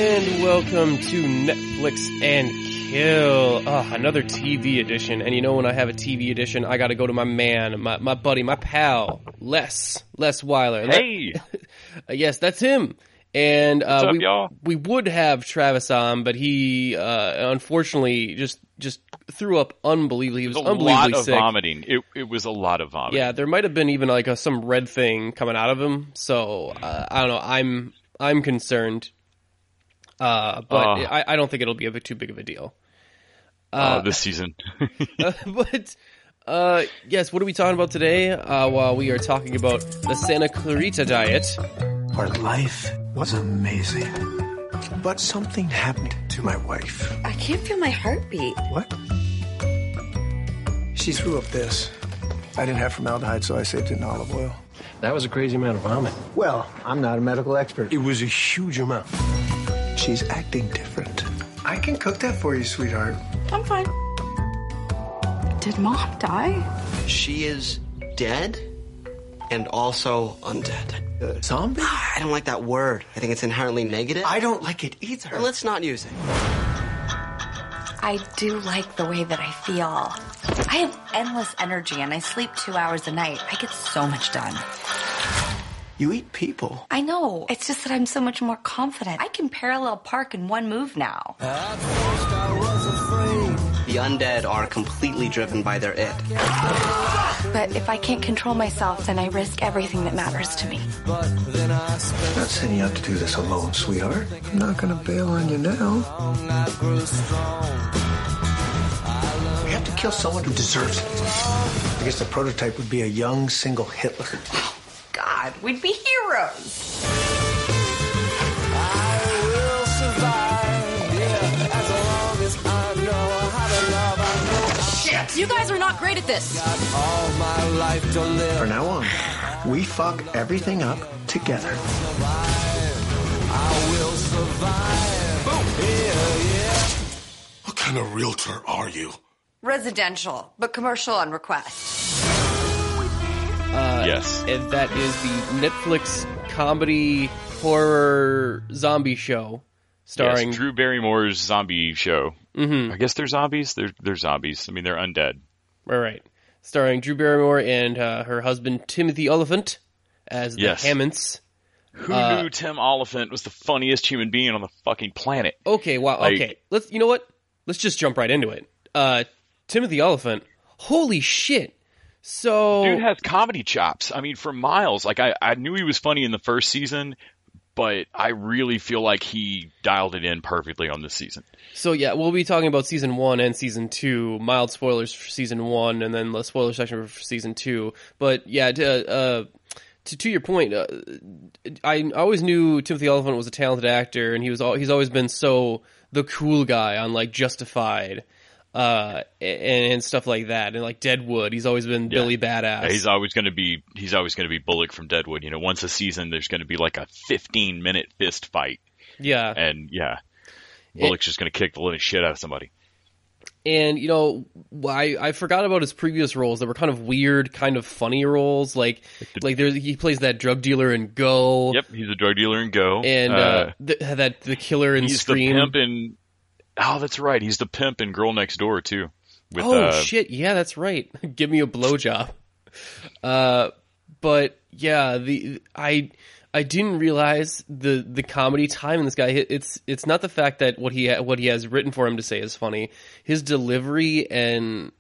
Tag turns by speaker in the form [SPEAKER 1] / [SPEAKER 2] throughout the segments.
[SPEAKER 1] And welcome to Netflix and Kill. Another TV edition. And you know when I have a TV edition, I gotta go to my man, my buddy, my pal, Les Weiler.
[SPEAKER 2] Hey!
[SPEAKER 1] Yes, that's him. And
[SPEAKER 2] What's up, y'all?
[SPEAKER 1] we would have Travis on, but he unfortunately just threw up unbelievably. He was unbelievably sick.
[SPEAKER 2] A lot of vomiting. It was a lot of vomiting.
[SPEAKER 1] Yeah, there might have been even like some red thing coming out of him. So I don't know. I'm concerned. But I don't think it'll be too big of a deal.
[SPEAKER 2] This season.
[SPEAKER 1] But yes, what are we talking about today? Well, we are talking about the Santa Clarita Diet.
[SPEAKER 3] Our life was amazing. But something happened to my wife.
[SPEAKER 4] I can't feel my heartbeat.
[SPEAKER 3] What? She threw up this. I didn't have formaldehyde, so I saved it in olive oil.
[SPEAKER 5] That was a crazy amount of vomit.
[SPEAKER 3] Well, I'm not a medical expert. It was a huge amount. She's acting different. I can cook that for you, sweetheart.
[SPEAKER 4] I'm fine. Did Mom die?
[SPEAKER 6] She is dead and also undead.
[SPEAKER 3] Zombie?
[SPEAKER 6] I don't like that word. I think it's inherently negative.
[SPEAKER 3] I don't like it either.
[SPEAKER 6] Well, let's not use it.
[SPEAKER 4] I do like the way that I feel. I have endless energy and I sleep 2 hours a night. I get so much done.
[SPEAKER 3] You eat people.
[SPEAKER 4] I know. It's just that I'm so much more confident. I can parallel park in one move now.
[SPEAKER 6] The undead are completely driven by their it.
[SPEAKER 4] But if I can't control myself, then I risk everything that matters to me.
[SPEAKER 3] I'm not setting you up to do this alone, sweetheart. I'm not going to bail on you now. We have to kill someone who deserves it. I guess the prototype would be a young, single Hitler.
[SPEAKER 4] God, we'd be heroes.
[SPEAKER 7] Shit! You guys are not great at this.
[SPEAKER 3] For now on, we fuck everything up together.
[SPEAKER 8] What kind of realtor are you?
[SPEAKER 4] Residential, but commercial on request.
[SPEAKER 2] Yes.
[SPEAKER 1] And that is the Netflix comedy horror zombie show starring
[SPEAKER 2] Drew Barrymore's zombie show.
[SPEAKER 1] Mm-hmm.
[SPEAKER 2] I guess they're zombies. They're zombies. I mean, they're undead.
[SPEAKER 1] Right. Starring Drew Barrymore and her husband Timothy Olyphant as the Hammonds.
[SPEAKER 2] Who knew Tim Oliphant was the funniest human being on the fucking planet?
[SPEAKER 1] Okay, wow. Okay, you know what? Let's just jump right into it. Timothy Olyphant. Holy shit. So
[SPEAKER 2] dude has comedy chops. I mean, for miles. Like I knew he was funny in the first season, but I really feel like he dialed it in perfectly on this season.
[SPEAKER 1] So yeah, we'll be talking about season 1 and season 2. Mild spoilers for season 1, and then the spoiler section for season 2. But yeah, to your point, I always knew Timothy Olyphant was a talented actor, and he's always been so the cool guy on like Justified. And stuff like that, and like Deadwood, he's always been Billy Badass.
[SPEAKER 2] Yeah, he's always going to be Bullock from Deadwood. You know, once a season, there's going to be like a 15-minute fist fight.
[SPEAKER 1] Yeah,
[SPEAKER 2] and Bullock's just going to kick the living shit out of somebody.
[SPEAKER 1] And you know, I forgot about his previous roles that were kind of weird, kind of funny roles. Like he plays that drug dealer in Go.
[SPEAKER 2] Yep, he's a drug dealer in Go,
[SPEAKER 1] and the killer in Scream.
[SPEAKER 2] The pimp in. Oh, that's right. He's the pimp in Girl Next Door too.
[SPEAKER 1] Shit! Yeah, that's right. Give me a blowjob. But yeah, I didn't realize the comedy time in this guy. It's not the fact that what he has written for him to say is funny. His delivery and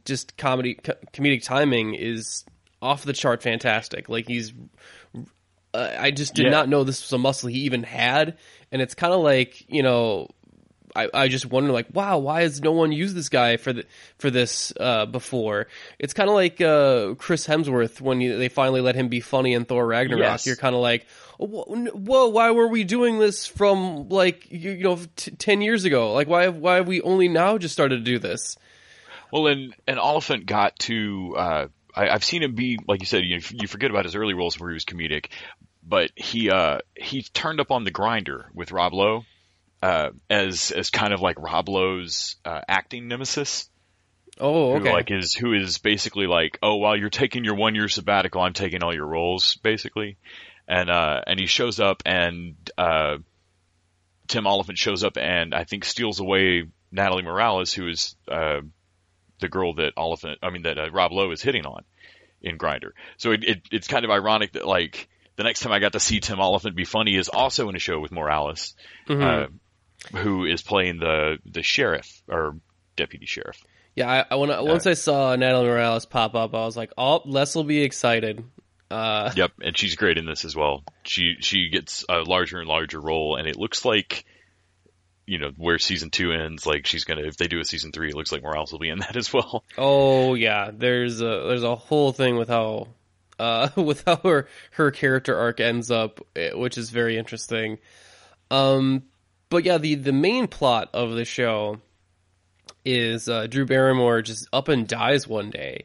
[SPEAKER 1] just comedic timing is off the chart fantastic. Like he's. I just did not know this was a muscle he even had, and it's kind of like, you know. I just wonder, like, wow, why has no one used this guy for this before? It's kind of like Chris Hemsworth when they finally let him be funny in Thor Ragnarok. Yes. You're kind of like, whoa, why were we doing this from like 10 years ago? Like, why have we only now just started to do this?
[SPEAKER 2] Well, and Oliphant got to. I've seen him be, like you said, you forget about his early roles where he was comedic, but he turned up on The Grinder with Rob Lowe. As kind of like Rob Lowe's acting nemesis.
[SPEAKER 1] Oh, okay.
[SPEAKER 2] Who is basically like, oh, while you're taking your 1 year sabbatical, I'm taking all your roles, basically. And he shows up and Tim Oliphant shows up and I think steals away Natalie Morales, who is the girl that Rob Lowe is hitting on in Grindr. So it's kind of ironic that like the next time I got to see Tim Oliphant be funny is also in a show with Morales, who is playing the sheriff or deputy sheriff.
[SPEAKER 1] Yeah, once I saw Natalie Morales pop up, I was like, "Oh, Les will be excited."
[SPEAKER 2] Yep, and she's great in this as well. She gets a larger and larger role, and it looks like, where season 2 ends, like she's gonna, if they do a season 3, it looks like Morales will be in that as well.
[SPEAKER 1] Oh yeah, there's a whole thing with how her character arc ends up, which is very interesting. But yeah, the main plot of the show is Drew Barrymore just up and dies one day.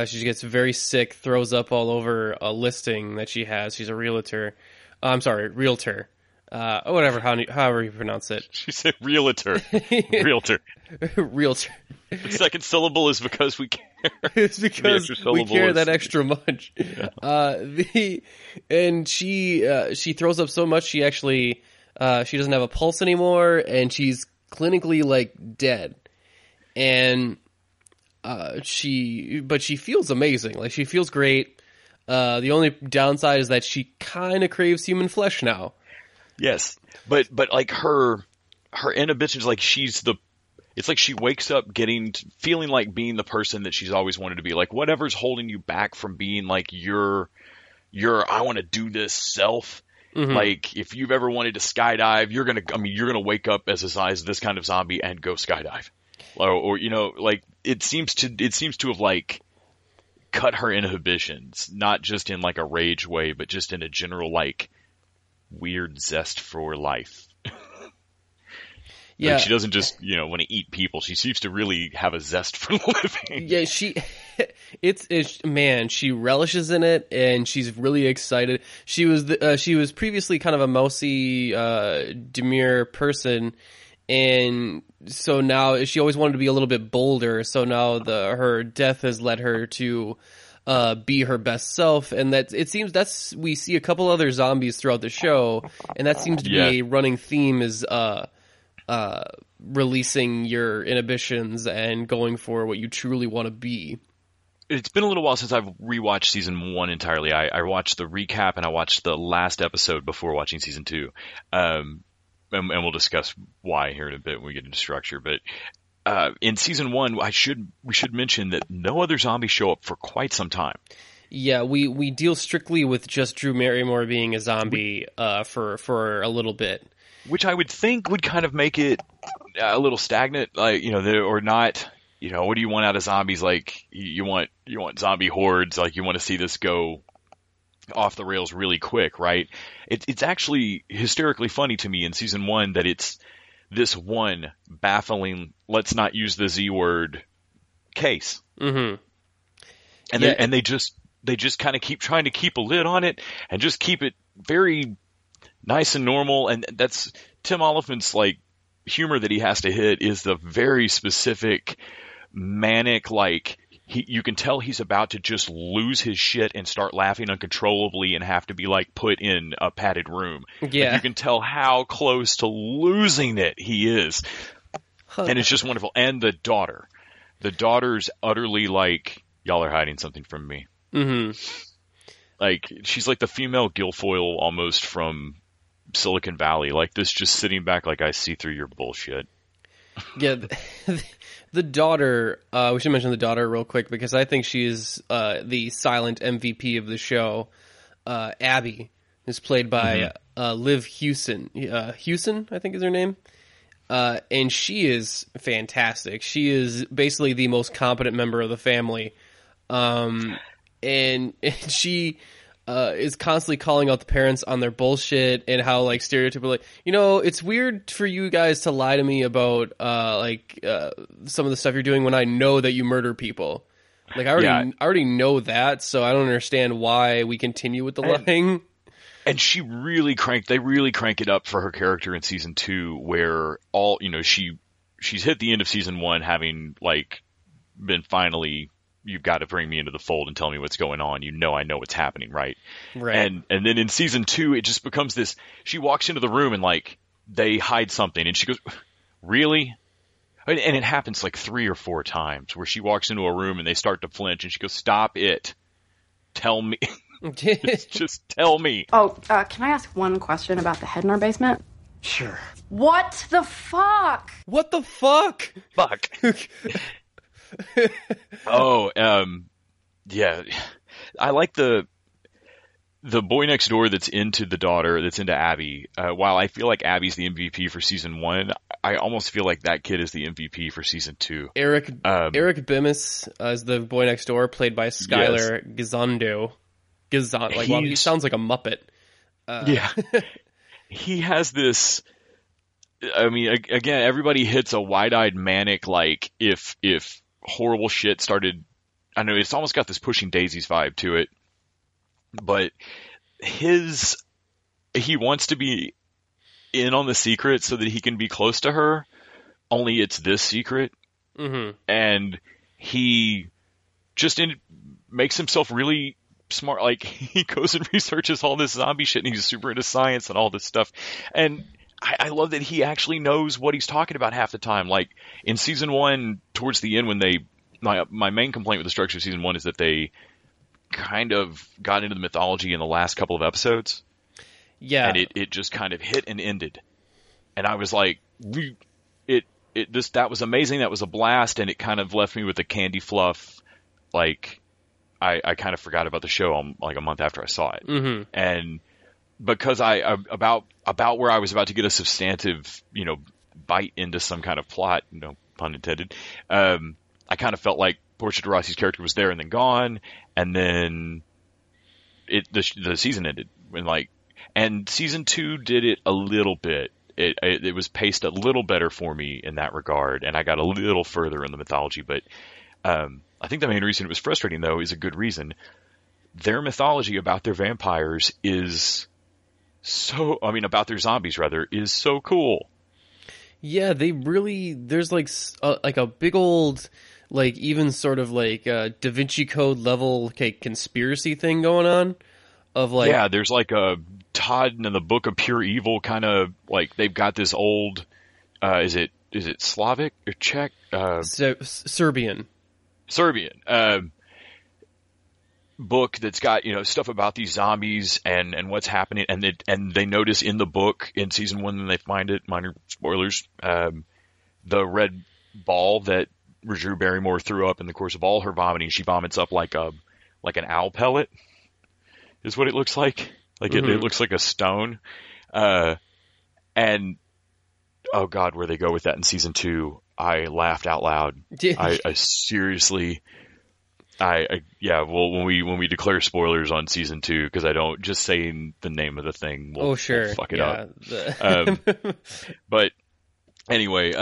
[SPEAKER 1] She gets very sick, throws up all over a listing that she has. She's a realtor. Realtor. However you pronounce it.
[SPEAKER 2] She said realtor. Realtor.
[SPEAKER 1] Realtor.
[SPEAKER 2] The second syllable is because we care.
[SPEAKER 1] It's because we care that extra much.
[SPEAKER 2] Yeah.
[SPEAKER 1] And she throws up so much she actually she doesn't have a pulse anymore, and she's clinically like dead. And she feels amazing. Like, she feels great. The only downside is that she kind of craves human flesh now.
[SPEAKER 2] Yes, but like her inhibitions, like it's like she wakes up feeling like being the person that she's always wanted to be. Like, whatever's holding you back from being like your I want to do this self. Mm-hmm. Like, if you've ever wanted to skydive, you're gonna wake up as this kind of zombie and go skydive. Or like it seems to have like cut her inhibitions, not just in like a rage way, but just in a general like weird zest for life.
[SPEAKER 1] Yeah,
[SPEAKER 2] like, she doesn't just want to eat people. She seems to really have a zest for living.
[SPEAKER 1] Yeah, she relishes in it, and she's really excited. She was previously kind of a mousy, demure person. And so now she always wanted to be a little bit bolder. So now her death has led her to be her best self, and we see a couple other zombies throughout the show, and that seems to be a running theme is releasing your inhibitions and going for what you truly want to be.
[SPEAKER 2] It's been a little while since I've rewatched season 1 entirely. I watched the recap and I watched the last episode before watching season 2. And we'll discuss why here in a bit when we get into structure. But in season 1, we should mention that no other zombies show up for quite some time.
[SPEAKER 1] Yeah, we deal strictly with just Drew Barrymore being a zombie for a little bit,
[SPEAKER 2] which I would think would kind of make it a little stagnant, like or not. What do you want out of zombies? Like, you want zombie hordes. Like, you want to see this go off the rails really quick, right? It's actually hysterically funny to me in season 1 that it's this one baffling, let's not use the Z word case. Mm-hmm. And they just kind of keep trying to keep a lid on it and just keep it very nice and normal. And that's Tim Oliphant's like humor that he has to hit is the very specific manic, like, you can tell he's about to just lose his shit and start laughing uncontrollably and have to be like put in a padded room.
[SPEAKER 1] Yeah.
[SPEAKER 2] Like, you can tell how close to losing it he is. And it's just wonderful. And the daughter's utterly like, y'all are hiding something from me.
[SPEAKER 1] Mm-hmm.
[SPEAKER 2] Like, she's like the female Guilfoyle almost from Silicon Valley. Like, this just sitting back like, I see through your bullshit.
[SPEAKER 1] Yeah. The daughter, we should mention the daughter real quick because I think she is the silent MVP of the show. Abby is played by Liv Hewson. Hewson, I think is her name. And she is fantastic. She is basically the most competent member of the family. And she is constantly calling out the parents on their bullshit and how like stereotypical, like, it's weird for you guys to lie to me about some of the stuff you're doing when I know that you murder people. Like, I already know that, so I don't understand why we continue with the lying.
[SPEAKER 2] And they really crank it up for her character in season 2, where she's hit the end of season 1 having like been finally, you've got to bring me into the fold and tell me what's going on. I know what's happening, right?
[SPEAKER 1] Right.
[SPEAKER 2] And then in season 2, it just becomes this, she walks into the room and like they hide something, and she goes, "Really?" And it happens like 3 or 4 times where she walks into a room and they start to flinch, and she goes, "Stop it! Tell me, just tell me."
[SPEAKER 9] Oh, can I ask one question about the head in our basement?
[SPEAKER 6] Sure.
[SPEAKER 9] What the fuck?
[SPEAKER 1] What the fuck?
[SPEAKER 2] Fuck. Oh, yeah. I like the boy next door that's into the daughter, that's into Abby. While I feel like Abby's the MVP for season 1, I almost feel like that kid is the MVP for season 2.
[SPEAKER 1] Eric Bimis is the boy next door, played by Skylar Gisondo. Well, he sounds like a Muppet.
[SPEAKER 2] Yeah. He has this. I mean, again, everybody hits a wide-eyed manic, like, if horrible shit started. I know it's almost got this Pushing Daisies vibe to it, but he wants to be in on the secret so that he can be close to her, only it's this secret.
[SPEAKER 1] Mm-hmm.
[SPEAKER 2] And he just makes himself really smart. Like, he goes and researches all this zombie shit, and he's super into science and all this stuff. And I love that he actually knows what he's talking about half the time. Like, in season 1, towards the end, when my main complaint with the structure of season 1 is that they kind of got into the mythology in the last couple of episodes.
[SPEAKER 1] Yeah.
[SPEAKER 2] And it just kind of hit and ended. And I was like, that was amazing. That was a blast. And it kind of left me with the candy fluff. Like, I kind of forgot about the show like a month after I saw it.
[SPEAKER 1] Mm-hmm.
[SPEAKER 2] And because about where I was about to get a substantive, bite into some kind of plot, pun intended, I kind of felt like Portia de Rossi's character was there and then gone, and then the season ended. And season 2 did it a little bit. It was paced a little better for me in that regard, and I got a little further in the mythology. But I think the main reason it was frustrating, though, is a good reason. Their mythology about their vampires is about their zombies, rather, is so cool.
[SPEAKER 1] Yeah, there's like a big old, like, even sort of like Da Vinci Code level conspiracy thing going on. Yeah,
[SPEAKER 2] there's like a Todd and the Book of Pure Evil kind of, like, they've got this old, is it Slavic or Czech?
[SPEAKER 1] Serbian.
[SPEAKER 2] Book that's got stuff about these zombies and what's happening, and they notice in the book in season 1, when they find it, minor spoilers, the red ball that Drew Barrymore threw up in the course of all her vomiting, she vomits up like an owl pellet is what it looks like. Like, it looks like a stone. And oh god, where they go with that in season 2, I laughed out loud. I seriously. Well, when we declare spoilers on season 2, because I don't just saying the name of the thing will fuck it up. But anyway,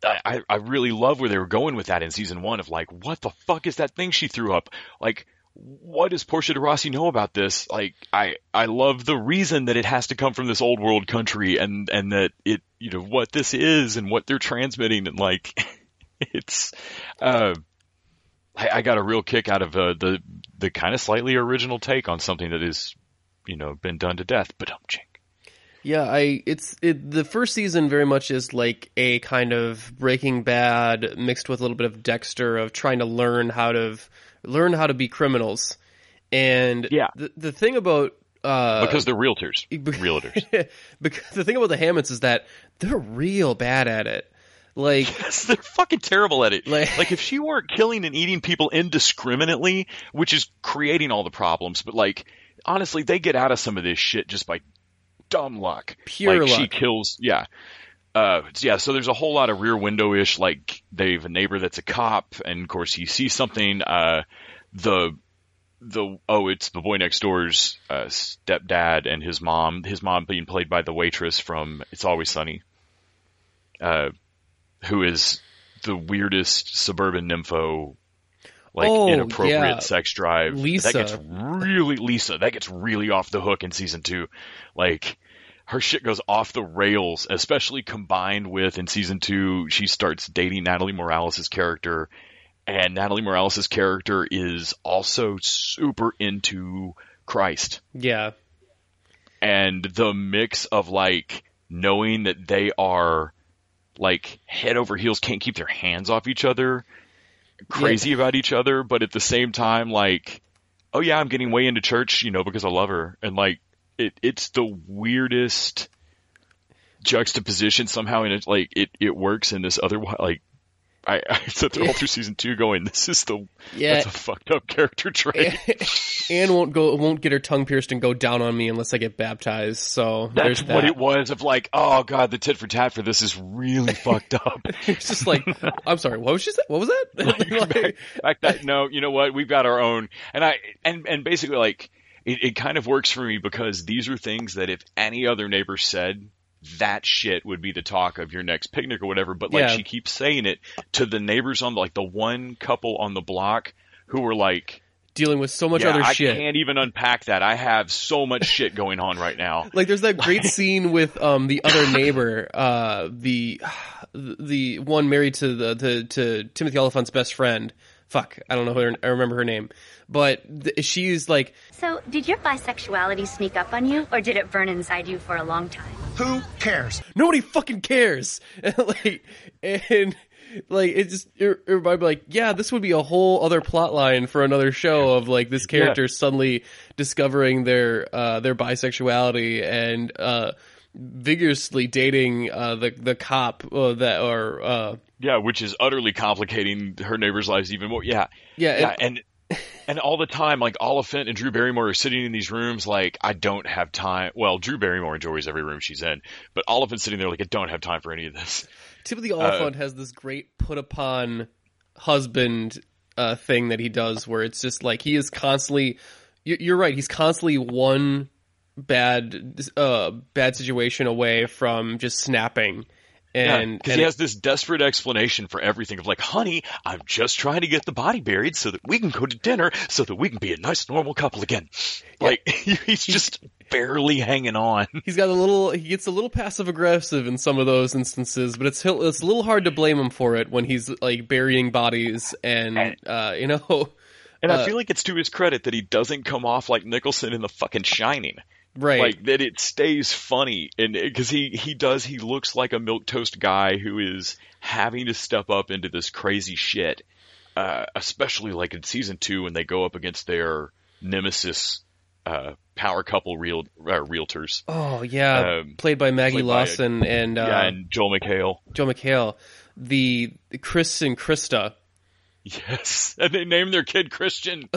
[SPEAKER 2] I really love where they were going with that in season 1 of, like, what the fuck is that thing she threw up? Like, what does Portia de Rossi know about this? Like, I love the reason that it has to come from this old world country, and that it, what this is and what they're transmitting, and, like, it's, I got a real kick out of the kind of slightly original take on something that is, been done to death. But
[SPEAKER 1] yeah, the first season very much is like a kind of Breaking Bad mixed with a little bit of Dexter, of trying to learn how to be criminals. And the thing about
[SPEAKER 2] because they're realtors,
[SPEAKER 1] because the thing about the Hammonds is that they're real bad at it. Like,
[SPEAKER 2] yes, they're fucking terrible at it. Like, if she weren't killing and eating people indiscriminately, which is creating all the problems, but, like, honestly, they get out of some of this shit just by dumb luck.
[SPEAKER 1] Pure luck.
[SPEAKER 2] She kills, so there's a whole lot of Rear Window-ish, like, they have a neighbor that's a cop, and of course he sees something, it's the boy next door's stepdad and his mom being played by the waitress from It's Always Sunny, who is the weirdest suburban nympho, like, inappropriate sex drive.
[SPEAKER 1] Lisa.
[SPEAKER 2] That gets really off the hook in season 2. Like, her shit goes off the rails, especially combined with, in season 2, she starts dating Natalie Morales' character, and Natalie Morales' character is also super into Christ.
[SPEAKER 1] Yeah.
[SPEAKER 2] And the mix of, like, knowing that they are like head over heels, can't keep their hands off each other, crazy about each other, but at the same time, like, oh yeah, I'm getting way into church, because I love her. And like, it's the weirdest juxtaposition somehow, and it's like, it works in this other, like, I sat there all through season 2 going, this is that's a fucked up character trait.
[SPEAKER 1] Anne won't get her tongue pierced and go down on me unless I get baptized. So
[SPEAKER 2] that's what it was of like, oh god, the tit for tat for this is really fucked up.
[SPEAKER 1] It's just like, I'm sorry, what was she saying? What was that?
[SPEAKER 2] Like that. No, you know what? We've got our own, and basically like it kind of works for me because these are things that if any other neighbor said, that shit would be the talk of your next picnic or whatever. But like she keeps saying it to the neighbors on like the one couple on the block who were like
[SPEAKER 1] dealing with so much other shit.
[SPEAKER 2] I can't even unpack that. I have so much shit going on right now.
[SPEAKER 1] Like there's that great scene with the other neighbor, the one married to Timothy Oliphant's best friend. Fuck, I don't know I remember her name. But she's like,
[SPEAKER 10] so did your bisexuality sneak up on you, or did it burn inside you for a long time?
[SPEAKER 3] Who cares?
[SPEAKER 1] Nobody fucking cares. It reminded me like, yeah, this would be a whole other plot line for another show of like this character suddenly discovering their bisexuality and vigorously dating the cop
[SPEAKER 2] which is utterly complicating her neighbors' lives even more. And all the time, like Oliphant and Drew Barrymore are sitting in these rooms like, I don't have time. Well, Drew Barrymore enjoys every room she's in, but Oliphant's sitting there like, I don't have time for any of this.
[SPEAKER 1] Timothy Oliphant has this great put upon husband thing that he does where it's just like he is constantly, you're right, he's constantly one bad situation away from just snapping.
[SPEAKER 2] Because he has this desperate explanation for everything of like, honey, I'm just trying to get the body buried so that we can go to dinner so that we can be a nice normal couple again. Like he's just barely hanging on.
[SPEAKER 1] He gets a little passive aggressive in some of those instances, but it's a little hard to blame him for it when he's like burying bodies and
[SPEAKER 2] And I feel like it's to his credit that he doesn't come off like Nicholson in The fucking Shining.
[SPEAKER 1] Right.
[SPEAKER 2] Like that it stays funny, and because he looks like a milquetoast guy who is having to step up into this crazy shit, especially like in season 2 when they go up against their nemesis power couple realtors.
[SPEAKER 1] Oh yeah, played by Maggie Lawson and
[SPEAKER 2] Joel McHale.
[SPEAKER 1] Joel McHale, the Chris and Krista.
[SPEAKER 2] Yes, and they named their kid Christian.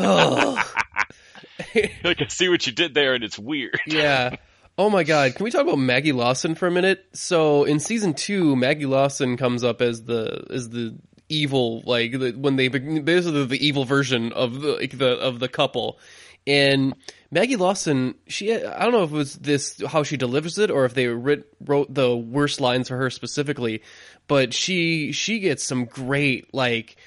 [SPEAKER 1] Like,
[SPEAKER 2] I see what you did there, and it's weird.
[SPEAKER 1] Yeah. Oh my god, can we talk about Maggie Lawson for a minute? So in season 2, Maggie Lawson comes up as the evil, like when they basically the evil version of the couple. And Maggie Lawson, I don't know if it was this how she delivers it or if they wrote the worst lines for her specifically, but she gets some great like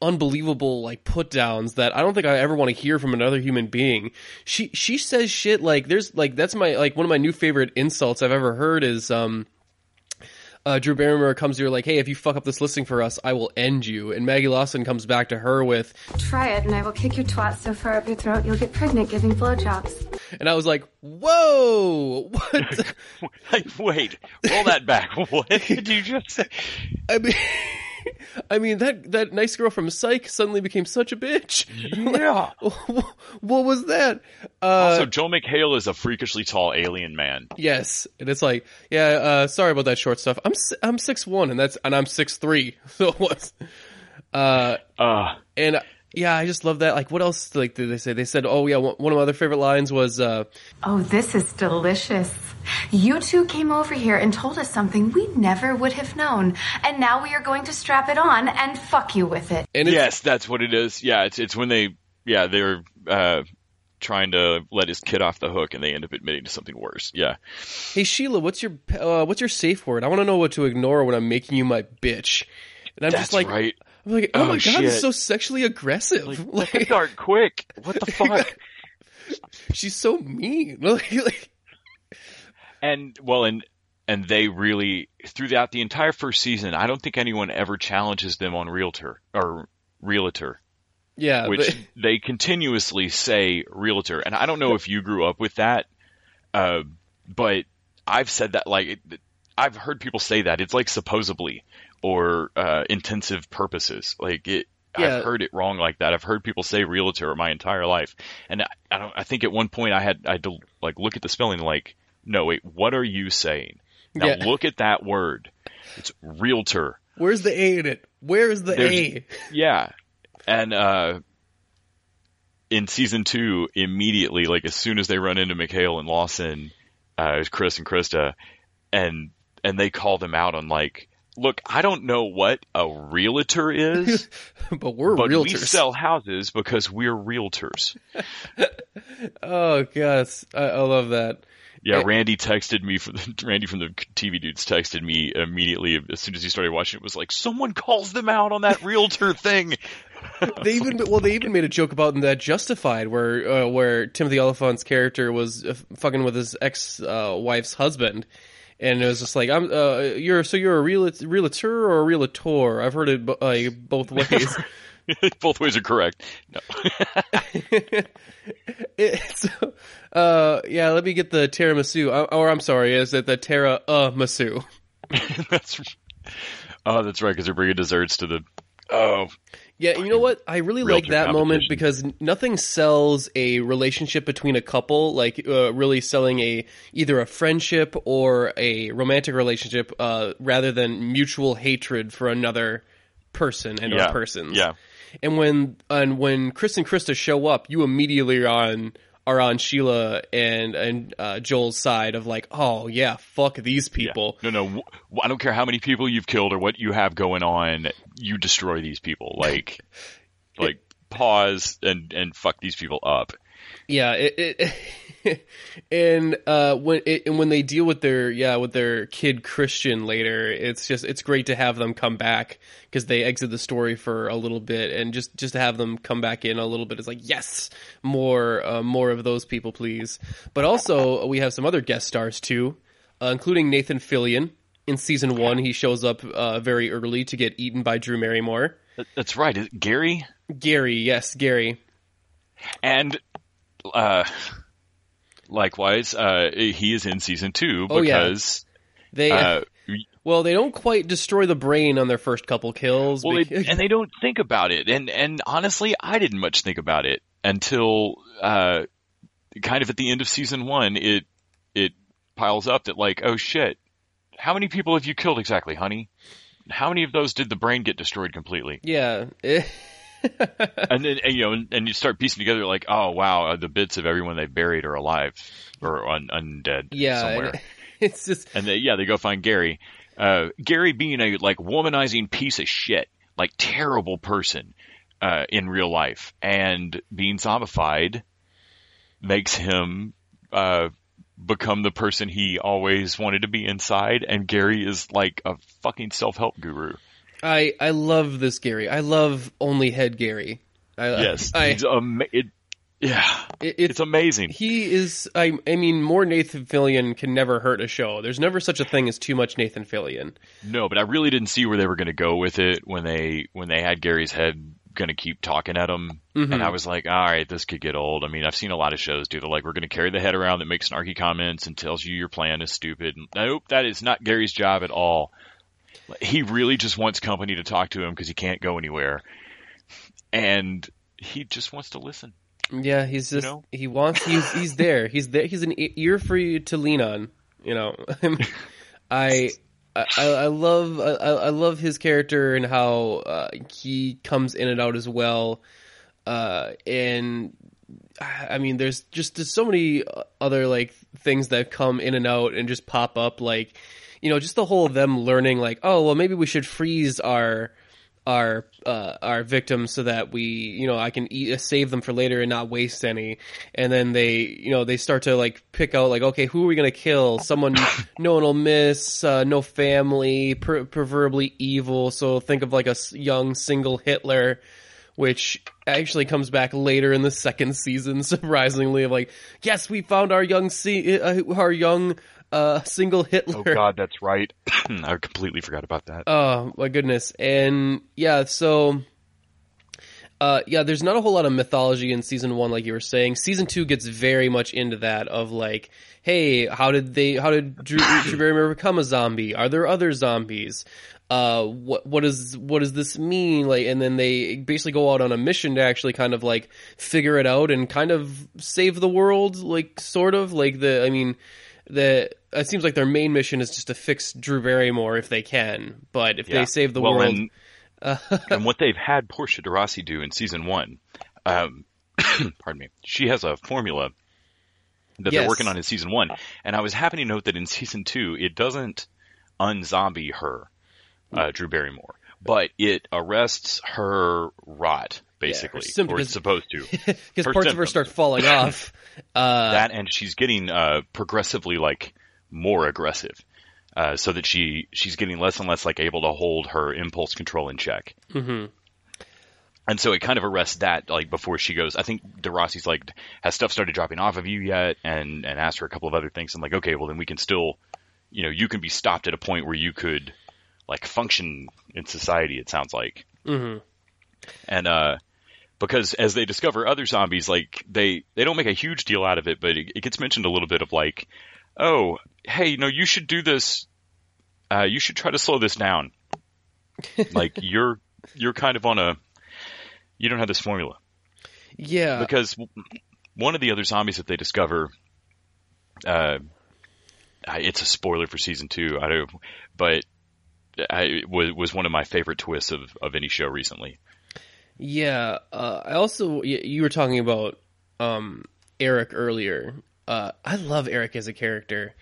[SPEAKER 1] unbelievable like put downs that I don't think I ever want to hear from another human being. She says shit like there's like that's my like one of my new favorite insults I've ever heard is Drew Barrymore comes to her like, hey, if you fuck up this listing for us, I will end you. And Maggie Lawson comes back to her with,
[SPEAKER 9] try it and I will kick your twat so far up your throat you'll get pregnant giving blowjobs.
[SPEAKER 1] And I was like, whoa, what?
[SPEAKER 2] Like, wait, roll that back. What did you just say?
[SPEAKER 1] I mean that nice girl from Psych suddenly became such a bitch.
[SPEAKER 2] Yeah.
[SPEAKER 1] What was that?
[SPEAKER 2] Also, Joel McHale is a freakishly tall alien man.
[SPEAKER 1] Yes, and it's like, yeah, sorry about that short stuff. I'm 6'1", and I'm 6'3", so it was. And yeah, I just love that. Like, what else? Like, did they say? They said, oh yeah, one of my other favorite lines was,
[SPEAKER 9] oh, this is delicious. You two came over here and told us something we never would have known, and now we are going to strap it on and fuck you with it.
[SPEAKER 2] And yes, that's what it is. Yeah, it's when they're trying to let his kid off the hook, and they end up admitting to something worse. Yeah.
[SPEAKER 1] Hey Sheila, what's your safe word? I want to know what to ignore when I'm making you my bitch. And I'm just like,
[SPEAKER 2] right.
[SPEAKER 1] I'm like, oh my god, shit. This is so sexually aggressive.
[SPEAKER 2] Like, start quick. What the fuck?
[SPEAKER 1] She's so mean.
[SPEAKER 2] And they really, throughout the entire first season, I don't think anyone ever challenges them on realtor.
[SPEAKER 1] Yeah.
[SPEAKER 2] Which they continuously say realtor. And I don't know if you grew up with that, but I've said that, like, I've heard people say that. It's like supposedly or intensive purposes. Like, I've heard it wrong like that. I've heard people say realtor my entire life. And I think at one point I had to, like, look at the spelling, like, no, wait, what are you saying? Now look at that word. It's realtor.
[SPEAKER 1] Where's the A in it? Where is the A?
[SPEAKER 2] Yeah. And in season 2, immediately, like as soon as they run into McHale and Lawson, Chris and Krista, and they call them out on, like, look, I don't know what a realtor is,
[SPEAKER 1] but realtors.
[SPEAKER 2] We sell houses because we're realtors.
[SPEAKER 1] Oh gosh, I love that.
[SPEAKER 2] Yeah, Randy from the TV Dudes texted me immediately as soon as he started watching it. Was like, someone calls them out on that realtor thing.
[SPEAKER 1] They even made a joke about in that Justified where Timothy Olyphant's character was fucking with his ex-wife's husband, and it was just like, you're a realtor or a realtor? I've heard it both ways.
[SPEAKER 2] Both ways are correct. No.
[SPEAKER 1] Let me get the tiramisu. Or I'm sorry, is it the tiramisu?
[SPEAKER 2] That's right, because they're bringing desserts to the.
[SPEAKER 1] Yeah, you know what? I really like that moment because nothing sells a relationship between a couple like really selling either a friendship or a romantic relationship rather than mutual hatred for another person and or persons.
[SPEAKER 2] Yeah.
[SPEAKER 1] And when Chris and Krista show up, you immediately are on Sheila and Joel's side of like, oh yeah, fuck these people.
[SPEAKER 2] Yeah. No, I don't care how many people you've killed or what you have going on. You destroy these people. Like pause and fuck these people up.
[SPEAKER 1] Yeah. And when they deal with their kid Christian later, it's great to have them come back because they exit the story for a little bit, and just to have them come back in a little bit is like, yes, more of those people, please. But also we have some other guest stars too, including Nathan Fillion. In season 1, he shows up very early to get eaten by Drew Barrymore.
[SPEAKER 2] That's right. Is it Gary?
[SPEAKER 1] Yes, Gary.
[SPEAKER 2] And likewise, he is in season 2 because
[SPEAKER 1] they don't quite destroy the brain on their first couple kills.
[SPEAKER 2] Well, and they don't think about it. And honestly, I didn't much think about it until kind of at the end of season 1. It piles up that, like, oh shit, how many people have you killed exactly, honey? How many of those did the brain get destroyed completely?
[SPEAKER 1] Yeah.
[SPEAKER 2] And then and you start piecing together like, oh wow, the bits of everyone they've buried are alive or undead somewhere.
[SPEAKER 1] It's just
[SPEAKER 2] they go find Gary. Gary being a like womanizing piece of shit, like terrible person in real life, and being zombified makes him become the person he always wanted to be inside. And Gary is like a fucking self-help guru.
[SPEAKER 1] I love this Gary. I love Only Head Gary.
[SPEAKER 2] Yes. It's amazing.
[SPEAKER 1] He is, I mean, more Nathan Fillion can never hurt a show. There's never such a thing as too much Nathan Fillion.
[SPEAKER 2] No, but I really didn't see where they were going to go with it when they had Gary's head going to keep talking at him. Mm-hmm. And I was like, all right, this could get old. I mean, I've seen a lot of shows do the, like, we're going to carry the head around that makes snarky comments and tells you your plan is stupid. Nope, that is not Gary's job at all. He really just wants company to talk to him because he can't go anywhere. And he just wants to listen.
[SPEAKER 1] Yeah, he's just, he's there. He's there. He's an ear for you to lean on, you know. I love his character and how he comes in and out as well. And I mean, there's so many other like things that come in and out and just pop up, like, you know, just the whole of them learning like, oh, well, maybe we should freeze our victims so that we, you know, I can save them for later and not waste any. And then they start to like pick out like, okay, who are we going to kill? Someone no one will miss, no family, preferably evil. So think of like a young single Hitler, which actually comes back later in the second season, surprisingly, of like, yes, we found our young single Hitler.
[SPEAKER 2] Oh God, that's right. I completely forgot about that.
[SPEAKER 1] Oh my goodness. And yeah, so Yeah, there's not a whole lot of mythology in season 1, like you were saying. Season 2 gets very much into that of like, hey, how did Drew Barrymore become a zombie? Are there other zombies? What does this mean? Like, and then they basically go out on a mission to actually kind of like figure it out and kind of save the world, like sort of like it seems like their main mission is just to fix Drew Barrymore if they can, but if they save the world.
[SPEAKER 2] And what they've had Portia de Rossi do in season 1, pardon me, she has a formula that they're working on in season 1, and I was happy to note that in season 2, it doesn't unzombie her, Drew Barrymore, but it arrests her rot, basically, or it's supposed to.
[SPEAKER 1] Because parts of her start falling off.
[SPEAKER 2] That, and she's getting progressively like more aggressive. So that she's getting less and less like able to hold her impulse control in check.
[SPEAKER 1] Mm-hmm.
[SPEAKER 2] And so it kind of arrests that like before she goes. I think DeRossi's like, has stuff started dropping off of you yet? And asked her a couple of other things. I'm like, okay, well then we can still, you can be stopped at a point where you could like function in society, it sounds like.
[SPEAKER 1] Mm-hmm.
[SPEAKER 2] And because as they discover other zombies, like they don't make a huge deal out of it, but it gets mentioned a little bit of like, oh, hey, you should do this. You should try to slow this down. Like you're kind of you don't have this formula.
[SPEAKER 1] Yeah.
[SPEAKER 2] Because one of the other zombies that they discover, it's a spoiler for season 2. But it was one of my favorite twists of any show recently.
[SPEAKER 1] Yeah. I also, you were talking about Eric earlier. I love Eric as a character.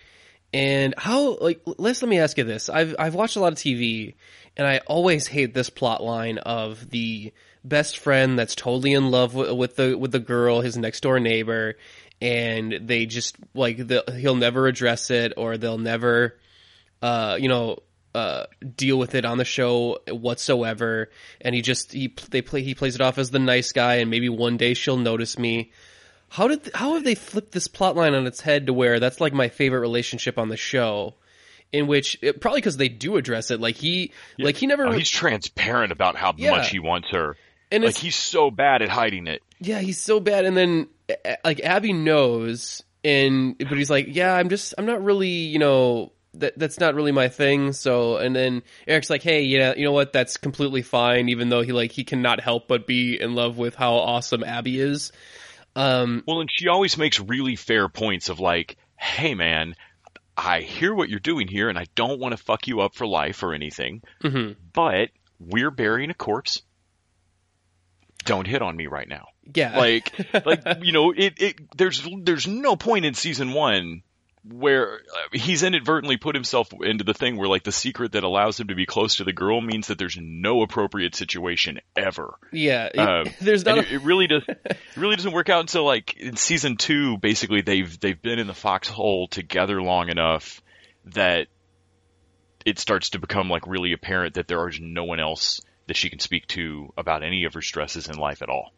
[SPEAKER 1] And let me ask you this. I've watched a lot of TV, and I always hate this plot line of the best friend that's totally in love with the girl, his next door neighbor, and they just like he'll never address it, or they'll never deal with it on the show whatsoever, and he plays it off as the nice guy, and maybe one day she'll notice me. How have they flipped this plotline on its head to where that's like my favorite relationship on the show? In which probably because they do address it, he's
[SPEAKER 2] transparent about how much he wants her, and like he's so bad at hiding it.
[SPEAKER 1] Yeah, he's so bad, and then like Abby knows, but he's like, yeah, I'm not really, that's not really my thing. So, and then Eric's like, hey, yeah, you know what? That's completely fine, even though he cannot help but be in love with how awesome Abby is.
[SPEAKER 2] Well, and she always makes really fair points of like, hey man, I hear what you're doing here and I don't want to fuck you up for life or anything, but we're burying a corpse. Don't hit on me right now.
[SPEAKER 1] Yeah.
[SPEAKER 2] There's no point in season 1 where he's inadvertently put himself into the thing where like the secret that allows him to be close to the girl means that there's no appropriate situation ever.
[SPEAKER 1] Yeah, there's not.
[SPEAKER 2] It really doesn't work out until like in season 2. Basically, they've been in the foxhole together long enough that it starts to become like really apparent that there is no one else that she can speak to about any of her stresses in life at all.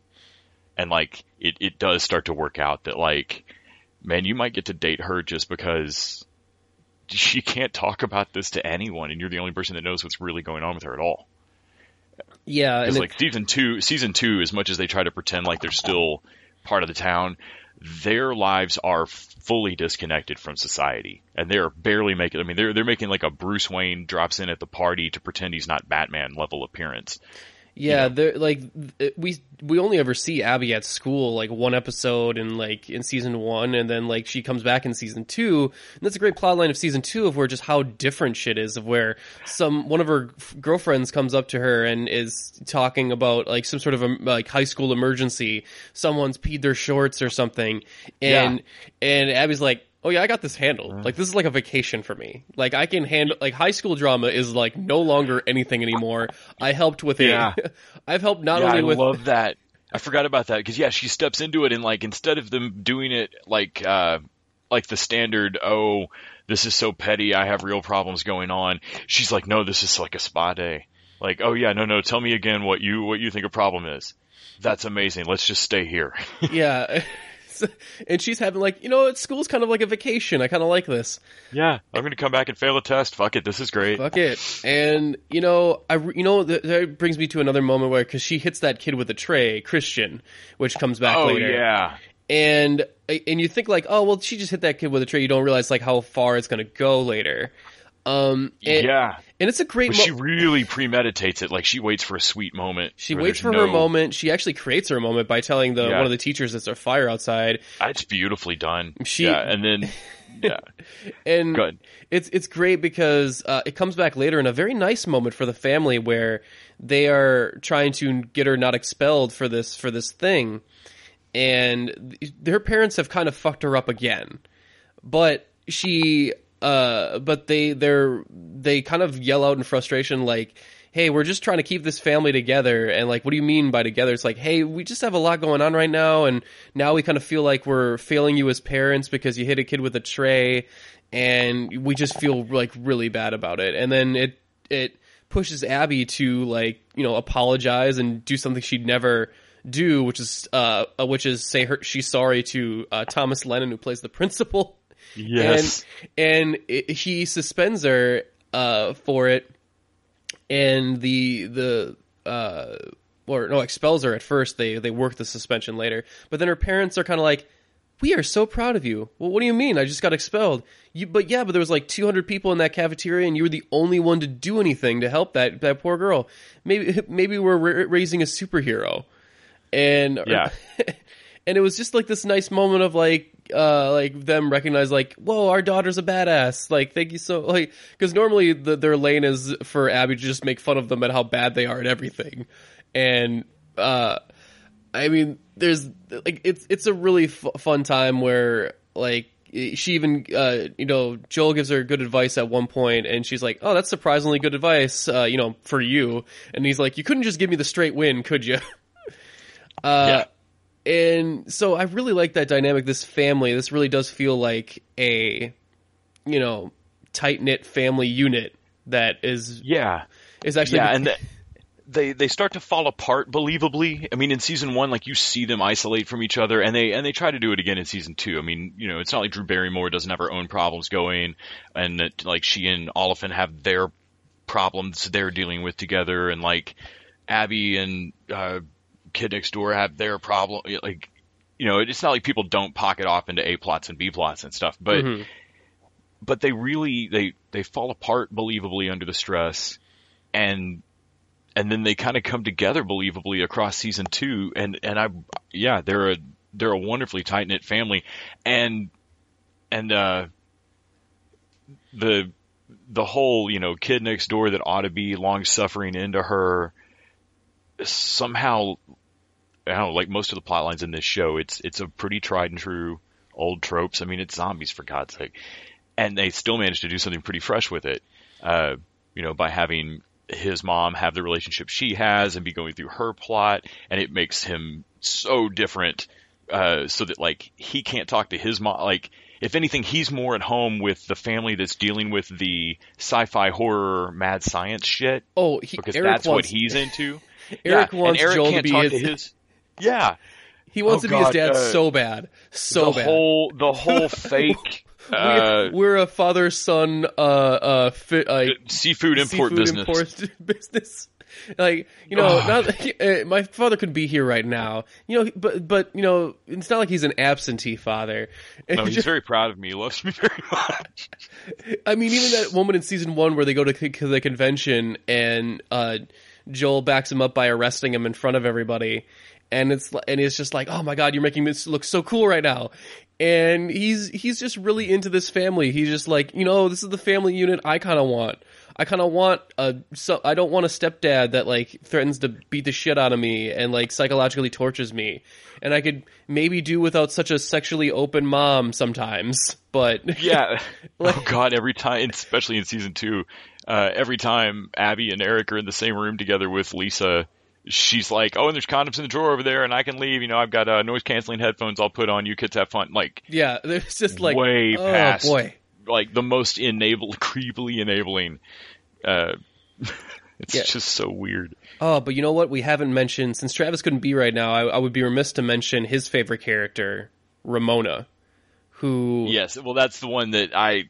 [SPEAKER 2] And like it does start to work out that like, man, you might get to date her just because she can't talk about this to anyone, and you're the only person that knows what's really going on with her at all.
[SPEAKER 1] Yeah,
[SPEAKER 2] because like season two, as much as they try to pretend like they're still part of the town, their lives are fully disconnected from society, and they're barely making. I mean, they're making like a Bruce Wayne drops in at the party to pretend he's not Batman level appearance.
[SPEAKER 1] Yeah, they're like we only ever see Abby at school like one episode in season 1, and then like she comes back in season 2, and that's a great plot line of season 2 of where just how different shit is, of where one of her girlfriends comes up to her and is talking about like some sort of like high school emergency, someone's peed their shorts or something, and Abby's like, oh yeah, I got this handled. Like, this is like a vacation for me. Like, I can handle, like, high school drama is like no longer anything anymore. I helped with it. I've helped not only with.
[SPEAKER 2] I love that. I forgot about that because she steps into it and like instead of them doing it like the standard, oh, this is so petty, I have real problems going on. She's like, no, this is like a spa day. Like, oh yeah, no, tell me again what you think a problem is. That's amazing. Let's just stay here.
[SPEAKER 1] Yeah. and she's having like, school's kind of like a vacation. I kind of like this.
[SPEAKER 2] Yeah, I'm going to come back and fail a test. Fuck it, this is great.
[SPEAKER 1] Fuck it. And, that brings me to another moment where, because she hits that kid with a tray, Christian, which comes back later.
[SPEAKER 2] Oh, yeah.
[SPEAKER 1] And you think like, oh, well, she just hit that kid with a tray. You don't realize like how far it's going to go later. And it's a great.
[SPEAKER 2] She really premeditates it. Like she waits for a sweet moment.
[SPEAKER 1] She waits for her moment. She actually creates her moment by telling one of the teachers it's a fire outside.
[SPEAKER 2] It's beautifully done.
[SPEAKER 1] And it's great because it comes back later in a very nice moment for the family where they are trying to get her not expelled for this thing. And her parents have kind of fucked her up again, but they kind of yell out in frustration, like, "Hey, we're just trying to keep this family together." And like, what do you mean by together? It's like, "Hey, we just have a lot going on right now, and now we kind of feel like we're failing you as parents because you hit a kid with a tray, and we just feel like really bad about it." And then it pushes Abby to like, apologize and do something she'd never do, which is say she's sorry to Thomas Lennon, who plays the principal.
[SPEAKER 2] Yes,
[SPEAKER 1] and he suspends her for it, and expels her at first. They work the suspension later, but then her parents are kind of like, "We are so proud of you." Well, what do you mean? I just got expelled. But there was like 200 people in that cafeteria, and you were the only one to do anything to help that poor girl. Maybe we're raising a superhero. And and it was just like this nice moment of like them recognize like, whoa, our daughter's a badass. Like, thank you so like, because normally their lane is for Abby to just make fun of them at how bad they are at everything. And I mean, there's like it's a really fun time where like she even Joel gives her good advice at one point, and she's like, "Oh, that's surprisingly good advice, for you." And he's like, "You couldn't just give me the straight win, could you?" And so I really like that dynamic. This family, this really does feel like a, tight-knit family unit that is actually.
[SPEAKER 2] Yeah, and they start to fall apart believably. I mean, in season 1, like you see them isolate from each other, and they try to do it again in season 2. I mean, it's not like Drew Barrymore doesn't have her own problems going, and that like she and Oliphant have their problems they're dealing with together, and like Abby and Kid Next Door have their problem. Like, it's not like people don't pocket off into A plots and B plots and stuff, but but they really they fall apart believably under the stress, and then they kind of come together believably across season 2, and they're a wonderfully tight knit family, and the whole Kid Next Door that ought to be long suffering into her somehow. I don't know, like most of the plot lines in this show, it's a pretty tried and true old tropes. I mean, it's zombies for God's sake, and they still managed to do something pretty fresh with it. By having his mom have the relationship she has and be going through her plot, and it makes him so different, so that like he can't talk to his mom. Like, if anything, he's more at home with the family that's dealing with the sci-fi horror mad science shit. Because that's what he's into.
[SPEAKER 1] Eric wants Joel to be his.
[SPEAKER 2] Yeah,
[SPEAKER 1] he wants to be his dad so bad, so bad.
[SPEAKER 2] The whole fake.
[SPEAKER 1] We're a father-son
[SPEAKER 2] seafood import
[SPEAKER 1] business. Like, my father could be here right now. But it's not like he's an absentee father.
[SPEAKER 2] No, he's very proud of me. He loves me very much.
[SPEAKER 1] I mean, even that moment in season 1 where they go to the convention and Joel backs him up by arresting him in front of everybody. And it's just like, oh my God, you're making this look so cool right now. And he's just really into this family. He's just like, this is the family unit I kind of want. I don't want a stepdad that like threatens to beat the shit out of me and like psychologically tortures me. And I could maybe do without such a sexually open mom sometimes, but
[SPEAKER 2] yeah. Oh God, every time, especially in season 2, every time Abby and Eric are in the same room together with Lisa, she's like, "Oh, and there's condoms in the drawer over there, and I can leave. I've got noise canceling headphones I'll put on. You kids have fun." Like,
[SPEAKER 1] yeah, there's just like
[SPEAKER 2] way past,
[SPEAKER 1] boy,
[SPEAKER 2] like the most creepily enabling. It's just so weird.
[SPEAKER 1] Oh, but you know what? We haven't mentioned, since Travis couldn't be right now, I would be remiss to mention his favorite character, Ramona, who...
[SPEAKER 2] Yes, well, that's the one that I...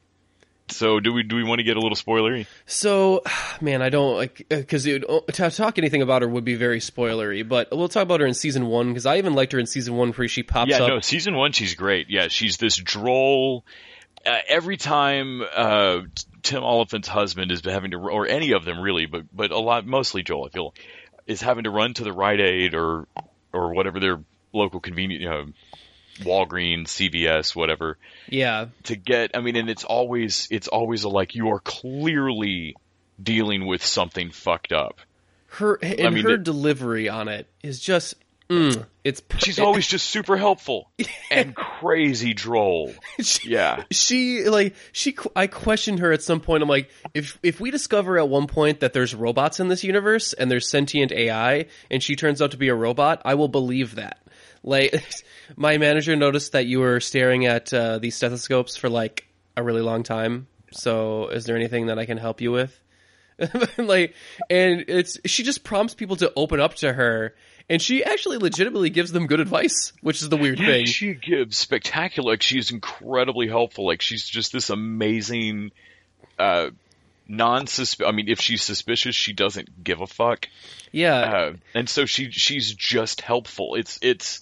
[SPEAKER 2] So do we want to get a little spoilery?
[SPEAKER 1] So, man, I don't like, because to talk anything about her would be very spoilery, but we'll talk about her in season 1, because I even liked her in season 1 where she pops up.
[SPEAKER 2] Yeah, no, season 1 she's great. Yeah, she's this droll... every time Tim Oliphant's husband is having to, or any of them really, but a lot, mostly Joel, I feel, is having to run to the Rite Aid or whatever their local convenient, Walgreens, CVS, whatever.
[SPEAKER 1] Yeah.
[SPEAKER 2] To get, I mean, and it's always like you are clearly dealing with something fucked up.
[SPEAKER 1] Her delivery on it is just. She's
[SPEAKER 2] always just super helpful and crazy droll.
[SPEAKER 1] I questioned her at some point. I'm like, if we discover at one point that there's robots in this universe and there's sentient AI and she turns out to be a robot, I will believe that. Like, my manager noticed that you were staring at these stethoscopes for like a really long time. So is there anything that I can help you with? She just prompts people to open up to her. And she actually legitimately gives them good advice, which is the weird thing.
[SPEAKER 2] She gives spectacular, like, she's incredibly helpful. Like, she's just this amazing, I mean, if she's suspicious, she doesn't give a fuck.
[SPEAKER 1] Yeah.
[SPEAKER 2] And so she's just helpful. It's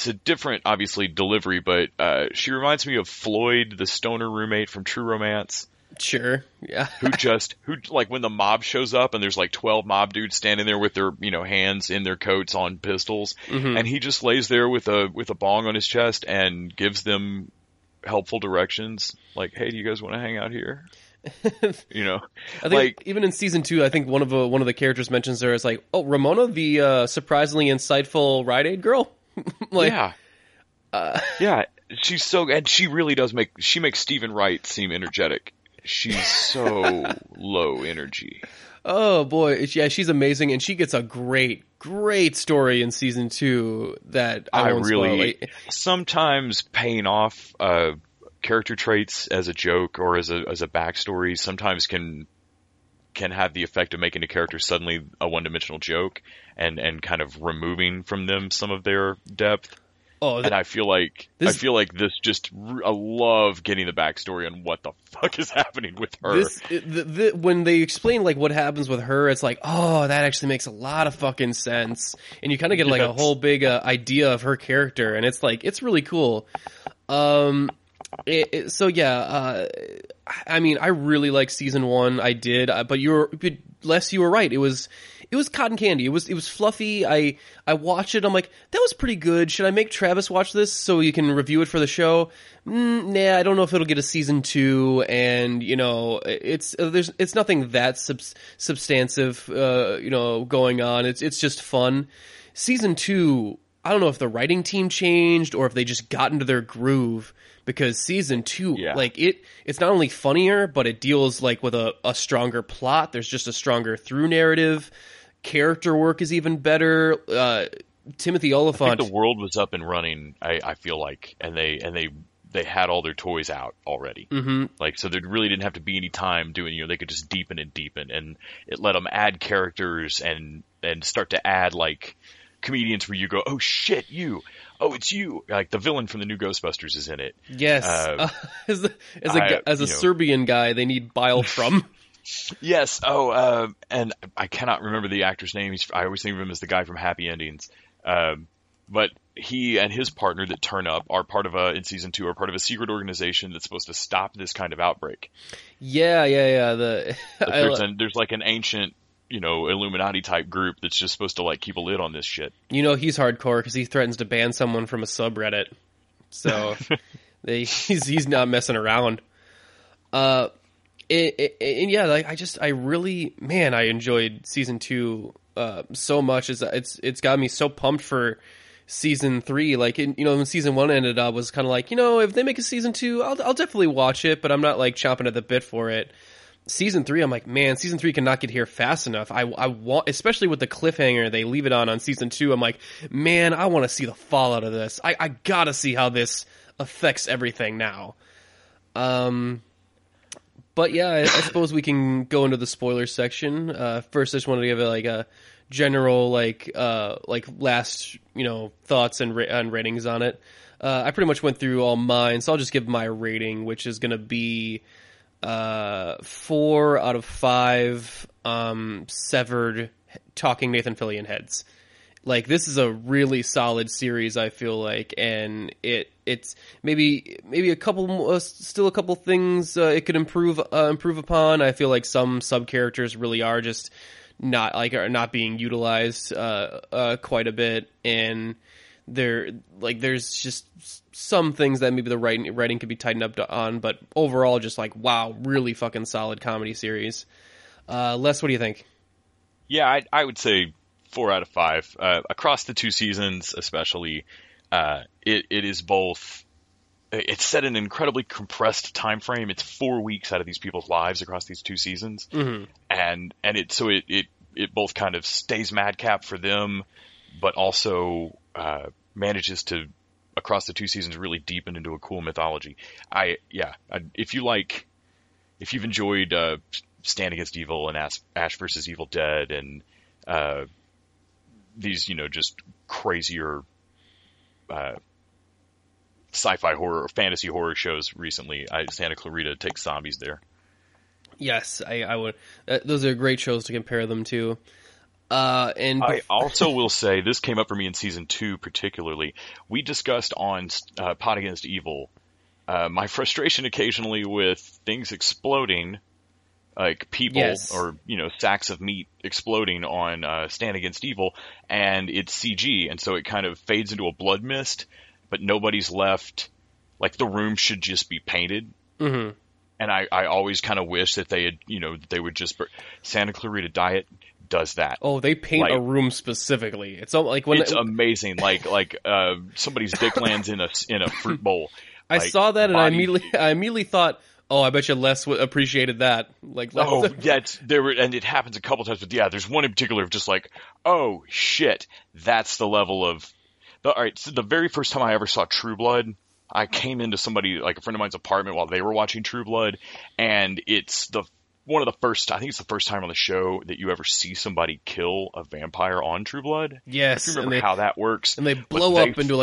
[SPEAKER 2] a different, obviously, delivery, but she reminds me of Floyd, the stoner roommate from True Romance.
[SPEAKER 1] Sure. Yeah.
[SPEAKER 2] who like when the mob shows up and there's like 12 mob dudes standing there with their, hands in their coats on pistols, and he just lays there with a bong on his chest and gives them helpful directions. Like, hey, do you guys want to hang out here?
[SPEAKER 1] I think even in season 2, I think one of the characters mentions her as like, oh, Ramona, the surprisingly insightful Rite Aid girl.
[SPEAKER 2] Yeah. She's so, and she really does she makes Stephen Wright seem energetic. She's so low energy.
[SPEAKER 1] Oh boy, yeah, she's amazing, and she gets a great story in season 2 that I won't spoil.
[SPEAKER 2] Sometimes paying off character traits as a joke or as a backstory sometimes can have the effect of making a character suddenly a one-dimensional joke and kind of removing from them some of their depth. And I feel like this just, I love getting the backstory on what the fuck is happening with her.
[SPEAKER 1] When they explain like what happens with her, it's like, oh, that actually makes a lot of fucking sense. And you kind of get like a whole big idea of her character, and it's like, it's really cool. I mean, I really like season 1. I did, but Les, you were right. It was cotton candy. It was fluffy. I watched it. I'm like, that was pretty good. Should I make Travis watch this so you can review it for the show? Nah, I don't know if it'll get a season 2. And it's nothing that substantive, going on. It's just fun. Season 2, I don't know if the writing team changed or if they just got into their groove. Because season 2, it's not only funnier, but it deals like with a stronger plot. There's just a stronger through narrative. Character work is even better. Timothy Oliphant.
[SPEAKER 2] I think the world was up and running. I feel like, and they had all their toys out already.
[SPEAKER 1] Mm-hmm.
[SPEAKER 2] Like, so there really didn't have to be any time doing. They could just deepen, and it let them add characters and start to add like comedians where you go, oh shit, you. Oh, it's you! Like the villain from the new Ghostbusters is in it.
[SPEAKER 1] Yes, as a Serbian guy, they need bile from.
[SPEAKER 2] Yes. And I cannot remember the actor's name. I always think of him as the guy from Happy Endings. But he and his partner that turn up are part of in season 2 are part of a secret organization that's supposed to stop this kind of outbreak.
[SPEAKER 1] Yeah.
[SPEAKER 2] There's like an ancient, Illuminati type group that's just supposed to like keep a lid on this shit.
[SPEAKER 1] He's hardcore because he threatens to ban someone from a subreddit. So he's not messing around. I enjoyed season 2 so much. It's got me so pumped for season 3. Like, when season 1 ended, I was kind of like, if they make a season 2, I'll definitely watch it, but I'm not like chomping at the bit for it. Season 3, I'm like, man, season 3 cannot get here fast enough. I want, especially with the cliffhanger they leave it on season 2. I'm like, man, I want to see the fallout of this. I gotta see how this affects everything now. But yeah, I suppose we can go into the spoilers section. First, I just wanted to give a general last thoughts and ratings on it. I pretty much went through all mine, so I'll just give my rating, which is going to be 4 out of 5 severed talking Nathan Fillion heads. Like, this is a really solid series, I feel like, and it's maybe a couple still a couple things it could improve upon. I feel like some sub characters really are just are not being utilized quite a bit, and there's just some things that maybe the writing could be tightened up on, but overall, just like, wow, really fucking solid comedy series. Les, what do you think?
[SPEAKER 2] Yeah, I would say 4 out of 5 across the 2 seasons, especially. It is both. It's set in an incredibly compressed time frame. It's 4 weeks out of these people's lives across these 2 seasons, and it both kind of stays madcap for them, but also manages to, across the 2 seasons, really deepen into a cool mythology. If you've enjoyed Stand Against Evil and Ash vs. Evil Dead and these, just crazier sci-fi horror or fantasy horror shows recently, Santa Clarita takes zombies there.
[SPEAKER 1] Yes, I would. Those are great shows to compare them to. And
[SPEAKER 2] I also will say, this came up for me in season 2 particularly. We discussed on Pot Against Evil my frustration occasionally with things exploding, like people or sacks of meat exploding on Stand Against Evil, and it's CG, and so it kind of fades into a blood mist, but nobody's left. Like, the room should just be painted.
[SPEAKER 1] Mm-hmm.
[SPEAKER 2] And I always kind of wish that they had, they would just... Santa Clarita Diet does that.
[SPEAKER 1] Oh, they paint a room specifically. It's like when
[SPEAKER 2] it's amazing. Like somebody's dick lands in a fruit bowl.
[SPEAKER 1] I saw that, and I immediately thought, oh, I bet you Les appreciated that.
[SPEAKER 2] And it happens a couple times, but yeah, there's one in particular of just like, oh shit, that's the level of. All right, so the very first time I ever saw True Blood, I came into somebody, like a friend of mine's apartment while they were watching True Blood, and it's one of the first, I think it's the first time on the show that you ever see somebody kill a vampire on True Blood.
[SPEAKER 1] Yes.
[SPEAKER 2] I remember how that works.
[SPEAKER 1] And they blow up into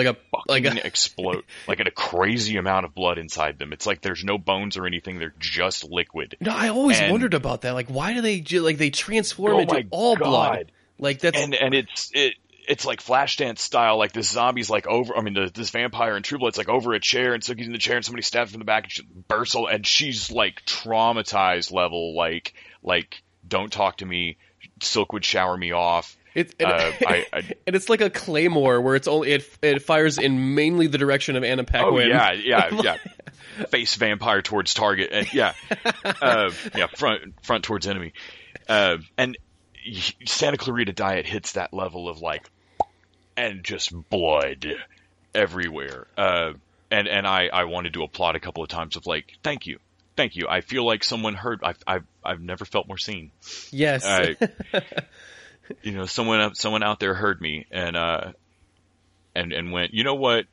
[SPEAKER 2] explode, like at a crazy amount of blood inside them. It's like there's no bones or anything. They're just liquid.
[SPEAKER 1] No, I always wondered about that. Like, why do they they transform into all blood? Like, that's...
[SPEAKER 2] And it's like Flashdance style, like this zombie's like this vampire in True Blood's like over a chair, and so he's in the chair and somebody stabs from the back and she bursts, and she's like traumatized level, like don't talk to me, Silk would shower me off.
[SPEAKER 1] And it's like a claymore where it fires in mainly the direction of Anna Paquin.
[SPEAKER 2] Oh yeah. Face vampire towards target, and front towards enemy, and Santa Clarita Diet hits that level of like, and just blood everywhere. And I wanted to applaud a couple of times of like, thank you. I feel like someone heard. I've never felt more seen.
[SPEAKER 1] Yes.
[SPEAKER 2] Someone out there heard me and went, you know what?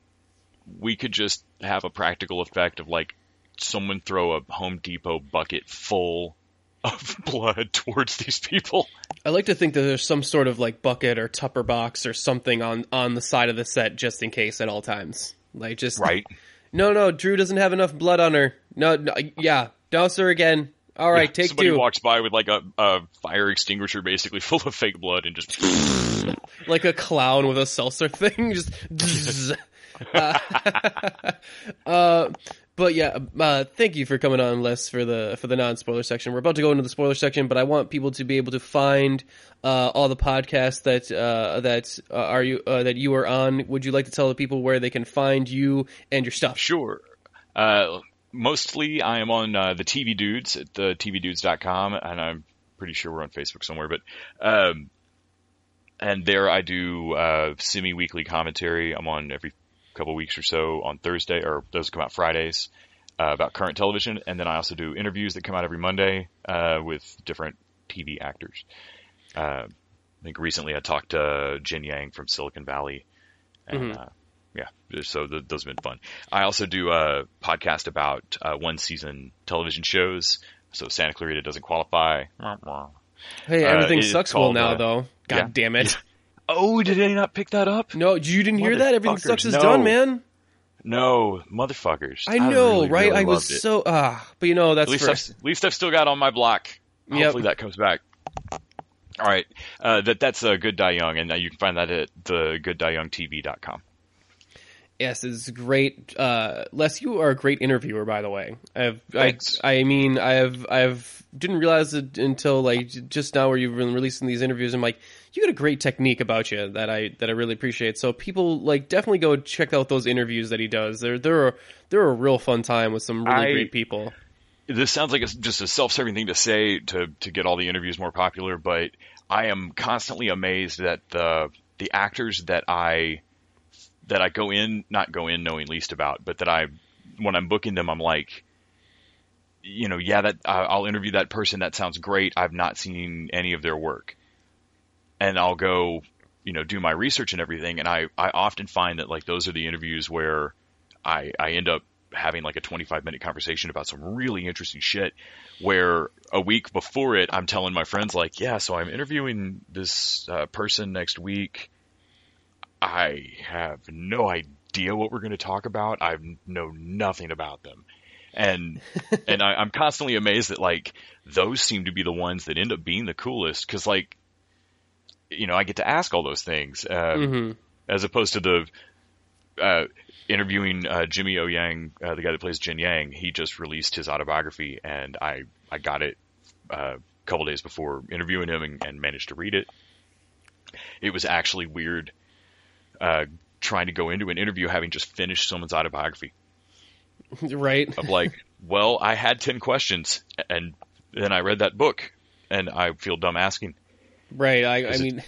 [SPEAKER 2] We could just have a practical effect of like someone throw a Home Depot bucket full of blood towards these people.
[SPEAKER 1] I like to think that there's some sort of like bucket or Tupper box or something on the side of the set just in case at all times. Like, just
[SPEAKER 2] right.
[SPEAKER 1] No, Drew doesn't have enough blood on her. No, yeah, douse her again. All right, take
[SPEAKER 2] somebody
[SPEAKER 1] 2.
[SPEAKER 2] Walks by with like a fire extinguisher basically full of fake blood and just
[SPEAKER 1] like a clown with a seltzer thing, just. But yeah, thank you for coming on, Les, for the non-spoiler section. We're about to go into the spoiler section, but I want people to be able to find all the podcasts that you are on. Would you like to tell the people where they can find you and your stuff?
[SPEAKER 2] Sure. Mostly I am on the TV Dudes at tvdudes.com, and I'm pretty sure we're on Facebook somewhere. But and there I do semi-weekly commentary. I'm on every couple weeks or so on Thursday, or those come out Fridays, about current television. And then I also do interviews that come out every Monday with different TV actors. I think recently I talked to Jin Yang from Silicon Valley. And so those have been fun. I also do a podcast about one-season television shows. So Santa Clarita doesn't qualify.
[SPEAKER 1] Hey, everything sucks well now, though. God damn it.
[SPEAKER 2] Oh, did they not pick that up?
[SPEAKER 1] No, you didn't hear that? Everything Sucks is done, man.
[SPEAKER 2] No, motherfuckers.
[SPEAKER 1] I know,
[SPEAKER 2] really,
[SPEAKER 1] right?
[SPEAKER 2] really
[SPEAKER 1] I was
[SPEAKER 2] loved it.
[SPEAKER 1] so but that's
[SPEAKER 2] At least I've still got on my block. Hopefully that comes back. All right, that's Good Die Young, and you can find that at thegoodDieYoungTV.com.
[SPEAKER 1] Yes, it's great. Les, you are a great interviewer, by the way.
[SPEAKER 2] Thanks.
[SPEAKER 1] I didn't realize it until like just now, where you've been releasing these interviews. I'm like, you got a great technique about you that I really appreciate. So people like definitely go check out those interviews that he does. They're a real fun time with some really great people.
[SPEAKER 2] This sounds like it's just a self-serving thing to say to get all the interviews more popular, but I am constantly amazed that the actors that I not go in knowing least about, but when I'm booking them, I'm like, I'll interview that person. That sounds great. I've not seen any of their work, and I'll go, do my research and everything. And I often find that like those are the interviews where I end up having like a 25-minute conversation about some really interesting shit, where a week before it, I'm telling my friends like, yeah, so I'm interviewing this person next week. I have no idea what we're going to talk about. I know nothing about them. And I'm constantly amazed that like those seem to be the ones that end up being the coolest. Cause like, I get to ask all those things, as opposed to the, interviewing, Jimmy O Yang, the guy that plays Jin Yang. He just released his autobiography, and I got it, a couple days before interviewing him and managed to read it. It was actually weird, trying to go into an interview having just finished someone's autobiography.
[SPEAKER 1] Right.
[SPEAKER 2] Of like, well, I had 10 questions, and then I read that book, and I feel dumb asking.
[SPEAKER 1] Right. I mean,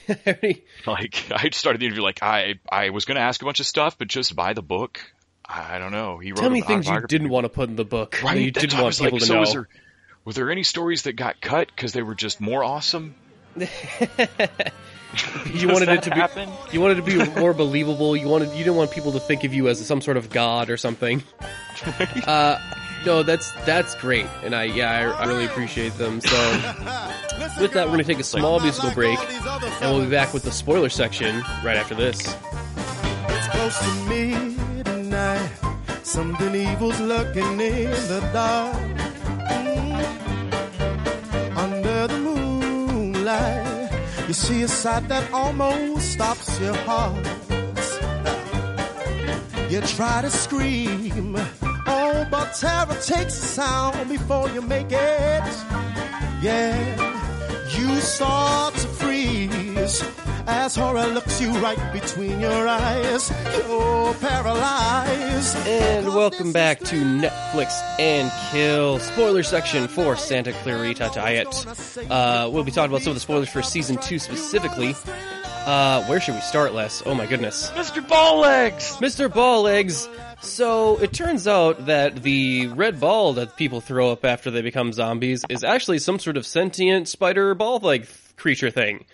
[SPEAKER 2] like I started the interview like I was going to ask a bunch of stuff, but just buy the book. I don't know. He wrote.
[SPEAKER 1] Tell me things you didn't want to put in the book.
[SPEAKER 2] Right.
[SPEAKER 1] You didn't want people to know.
[SPEAKER 2] Were there any stories that got cut because they were just more awesome?
[SPEAKER 1] You wanted it to be. You wanted it to be more believable. You didn't want people to think of you as some sort of god or something. No, that's great, and I really appreciate them. So, with that, we're going to take a small musical break, and we'll be back with the spoiler section right after this.
[SPEAKER 11] It's close to midnight. Something evil's lurking in the dark. Under the moonlight, you see a sight that almost stops your heart. You try to scream, oh, but terror takes a sound before you make it. Yeah, you start to freeze as horror looks you right between your eyes. You're paralyzed.
[SPEAKER 1] And welcome back to Netflix and Kill, spoiler section for Santa Clarita Diet. We'll be talking about some of the spoilers for season 2 specifically. Where should we start, Les? Oh my goodness.
[SPEAKER 2] Mr. Ball Legs!
[SPEAKER 1] Mr. Ball Legs! So, it turns out that the red ball that people throw up after they become zombies is actually some sort of sentient spider ball-like creature thing.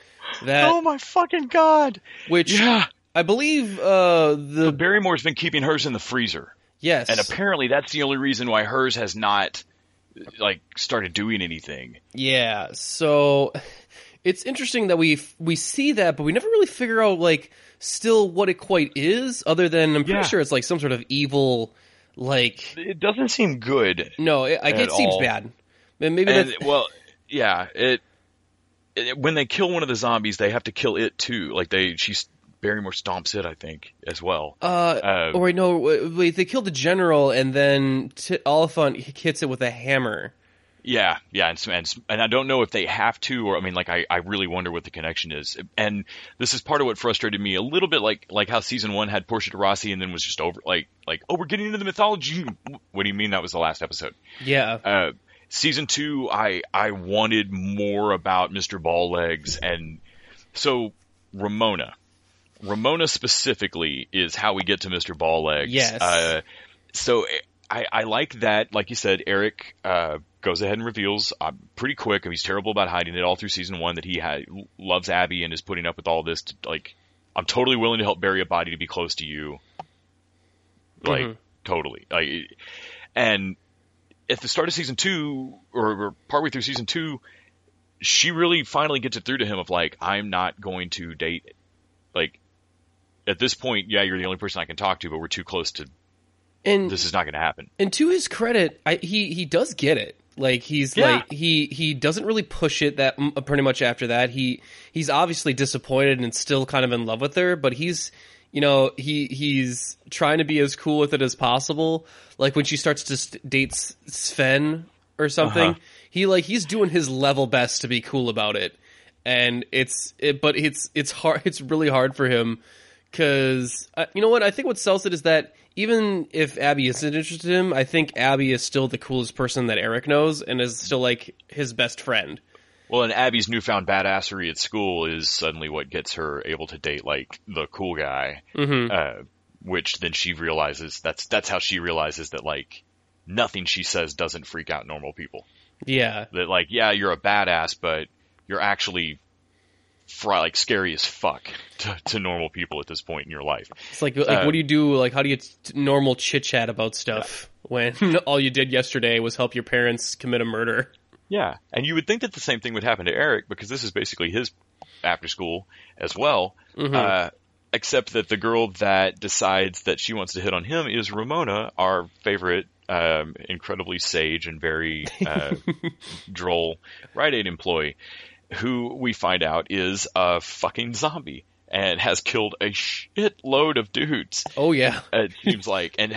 [SPEAKER 2] Oh my fucking god!
[SPEAKER 1] Which,
[SPEAKER 2] yeah.
[SPEAKER 1] I believe,
[SPEAKER 2] the Barrymore's been keeping hers in the freezer.
[SPEAKER 1] Yes.
[SPEAKER 2] And apparently that's the only reason why hers has not, started doing anything.
[SPEAKER 1] Yeah, so it's interesting that we see that, but we never really figure out, still what it quite is, other than I'm pretty sure it's some sort of evil,
[SPEAKER 2] It doesn't seem good.
[SPEAKER 1] No, it seems bad. Maybe that's...
[SPEAKER 2] Well, yeah, when they kill one of the zombies, they have to kill it too. Barrymore stomps it, I think, as well.
[SPEAKER 1] They kill the general, and then Oliphant hits it with a hammer.
[SPEAKER 2] Yeah, and I don't know if they have to, or I really wonder what the connection is. And this is part of what frustrated me a little bit, like how season 1 had Portia de Rossi, and then was just over, oh, we're getting into the mythology. What do you mean that was the last episode?
[SPEAKER 1] Yeah.
[SPEAKER 2] Season 2, I wanted more about Mr. Ball Legs, and so Ramona specifically is how we get to Mr. Ball Legs.
[SPEAKER 1] Yes.
[SPEAKER 2] So I like that, like you said, Eric goes ahead and reveals pretty quick, and he's terrible about hiding it all through season 1, that he loves Abby and is putting up with all this. I'm totally willing to help bury a body to be close to you. Totally. And at the start of season 2, or partway through season 2, she really finally gets it through to him of I'm not going to date. At this point, yeah, you're the only person I can talk to, but we're too close to
[SPEAKER 1] And
[SPEAKER 2] this is not going to happen.
[SPEAKER 1] And to his credit, he does get it. Like he's like he doesn't really push it that pretty much after that. He's obviously disappointed and still kind of in love with her, but he's he's trying to be as cool with it as possible. Like when she starts to date Sven or something, he's doing his level best to be cool about it. And it's hard. It's really hard for him because you know what? I think what sells it is that even if Abby isn't interested in him, I think Abby is still the coolest person that Eric knows and is still like his best friend.
[SPEAKER 2] Well, and Abby's newfound badassery at school is suddenly what gets her able to date like the cool guy, which then she realizes that's how she realizes that like nothing she says doesn't freak out normal people.
[SPEAKER 1] Yeah,
[SPEAKER 2] that like you're a badass, but you're actually like scary as fuck to normal people at this point in your life.
[SPEAKER 1] It's like what do you do? Like, how do you normal chit chat about stuff when all you did yesterday was help your parents commit a murder?
[SPEAKER 2] Yeah, and you would think that the same thing would happen to Eric because this is basically his after school as well. Except that the girl that decides that she wants to hit on him is Ramona, our favorite, incredibly sage and very droll Rite Aid employee, who we find out is a fucking zombie and has killed a shitload of dudes.
[SPEAKER 1] Oh, yeah.
[SPEAKER 2] It seems like. And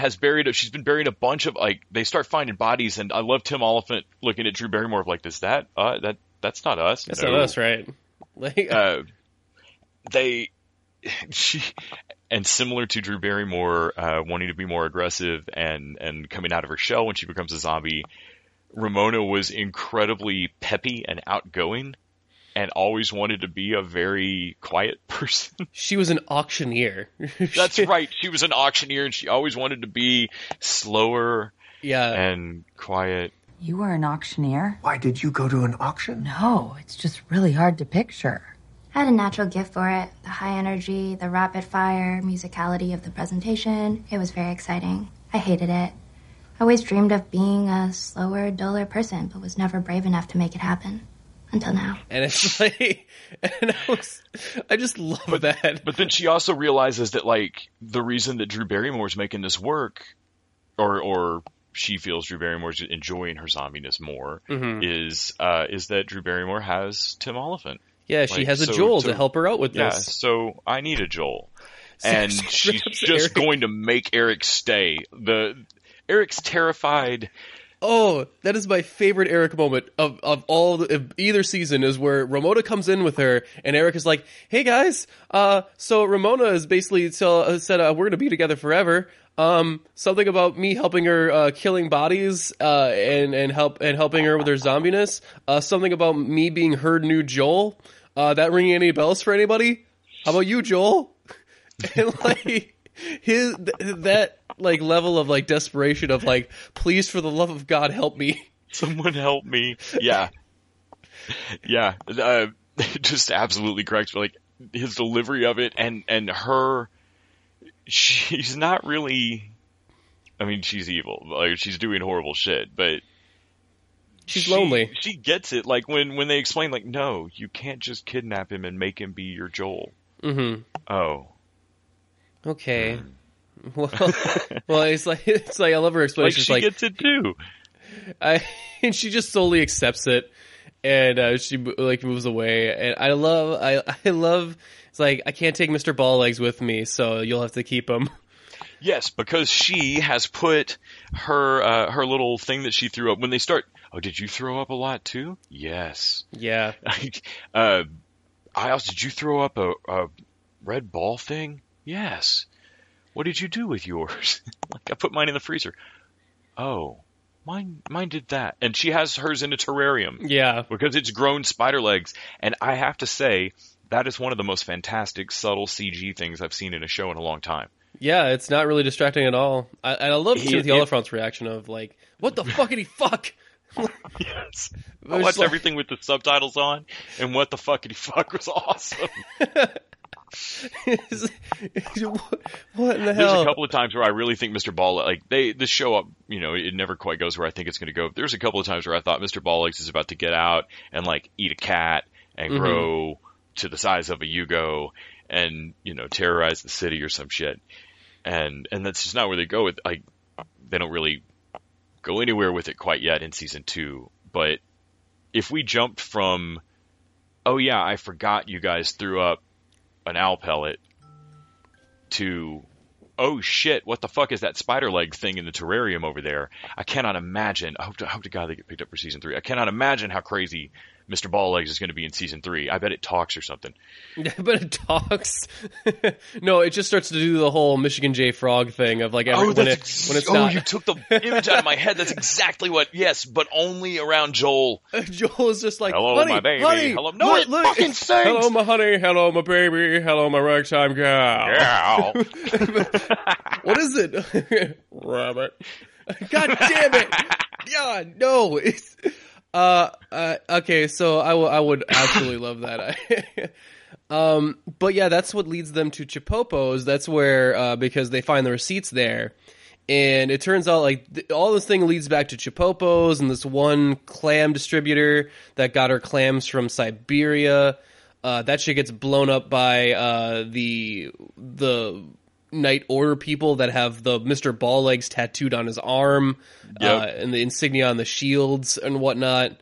[SPEAKER 2] she's been buried a bunch of, like, they start finding bodies, and I love Tim Oliphant looking at Drew Barrymore of, like, is that, that's not us.
[SPEAKER 1] That's not us, right? Like,
[SPEAKER 2] and similar to Drew Barrymore wanting to be more aggressive and coming out of her shell when she becomes a zombie, Ramona was incredibly peppy and outgoing and always wanted to be a very quiet person.
[SPEAKER 1] She was an auctioneer.
[SPEAKER 2] That's right. She was an auctioneer, and she always wanted to be slower and quiet.
[SPEAKER 4] You were an auctioneer?
[SPEAKER 3] Why did you go to an auction?
[SPEAKER 4] No, it's just really hard to picture.
[SPEAKER 12] I had a natural gift for it. The high energy, the rapid fire, musicality of the presentation. It was very exciting. I hated it. I always dreamed of being a slower, duller person, but was never brave enough to make it happen. Until now.
[SPEAKER 1] And it's like, I just love that.
[SPEAKER 2] But then she also realizes that, like, the reason that Drew Barrymore's making this work, or she feels Drew Barrymore's enjoying her zombiness more, is that Drew Barrymore has Tim Oliphant.
[SPEAKER 1] Yeah, she has a Joel to help her out with this.
[SPEAKER 2] Yeah, so I need a Joel. And she's just going to make Eric stay. Eric's terrified.
[SPEAKER 1] Oh, that is my favorite Eric moment of either season is where Ramona comes in with her and Eric is like, "Hey guys, so Ramona is basically said we're going to be together forever. Something about me helping her killing bodies and helping her with her zombiness. Something about me being her new Joel. That ringing any bells for anybody? How about you, Joel?" And like that like level of like desperation of like, please for the love of God help me.
[SPEAKER 2] Someone help me. Yeah. Yeah. It just absolutely correct. Like his delivery of it and her, she's not really, I mean, she's evil. Like she's doing horrible shit, but
[SPEAKER 1] she's lonely.
[SPEAKER 2] She gets it. Like when they explain like, no, you can't just kidnap him and make him be your Joel. Oh.
[SPEAKER 1] Okay. Well, it's like I love her explanation.
[SPEAKER 2] Like she gets it too.
[SPEAKER 1] And she just solely accepts it, and she like moves away. And I love. It's like I can't take Mr. Balllegs with me, so you'll have to keep him.
[SPEAKER 2] Yes, because she has put her little thing that she threw up when they start. Oh, did you throw up a lot too? Yes.
[SPEAKER 1] Yeah.
[SPEAKER 2] I also did you throw up a red ball thing? Yes. What did you do with yours? Like I put mine in the freezer. Oh, mine did that. And she has hers in a terrarium.
[SPEAKER 1] Yeah.
[SPEAKER 2] Because it's grown spider legs. And I have to say, that is one of the most fantastic, subtle CG things I've seen in a show in a long time.
[SPEAKER 1] Yeah, it's not really distracting at all. I love Timothy Oliphant's reaction of like, what the fuckity fuck?
[SPEAKER 2] Yes. I watched everything with the subtitles on, and what the fuckity fuck was awesome.
[SPEAKER 1] What in the hell?
[SPEAKER 2] There's a couple of times where I really think Mr. Ball, like this show up, you know, it never quite goes where I think it's going to go. There's a couple of times where I thought Mr. Balllegs is about to get out and like eat a cat and grow to the size of a Yugo and, you know, terrorize the city or some shit. And that's just not where they go with, like, they don't really go anywhere with it quite yet in season 2. But if we jumped from, oh yeah, I forgot you guys threw up an owl pellet, to, oh shit, what the fuck is that spider leg thing in the terrarium over there? I cannot imagine. I hope to God they get picked up for season 3. I cannot imagine how crazy Mr. Ball Legs is going to be in season 3. I bet it talks or something.
[SPEAKER 1] But it talks. No, it just starts to do the whole Michigan J. Frog thing of like when it's not.
[SPEAKER 2] You took the image out of my head. That's exactly what. Yes, but only around Joel.
[SPEAKER 1] Joel is just like,
[SPEAKER 2] hello,
[SPEAKER 1] honey,
[SPEAKER 2] my baby.
[SPEAKER 1] Honey,
[SPEAKER 2] hello, no, it fucking sings.
[SPEAKER 1] Hello, my honey. Hello, my baby. Hello, my ragtime gal.
[SPEAKER 2] Yeah.
[SPEAKER 1] What is it? Rabbit. God damn it! Yeah, no. It's okay. So I would absolutely love that. But yeah, that's what leads them to Chipopo's. That's where because they find the receipts there, and it turns out like all this thing leads back to Chipopo's and this one clam distributor that got her clams from Siberia. That shit gets blown up by the Night Order people that have the Mr. Ball Legs tattooed on his arm, and the insignia on the shields and whatnot.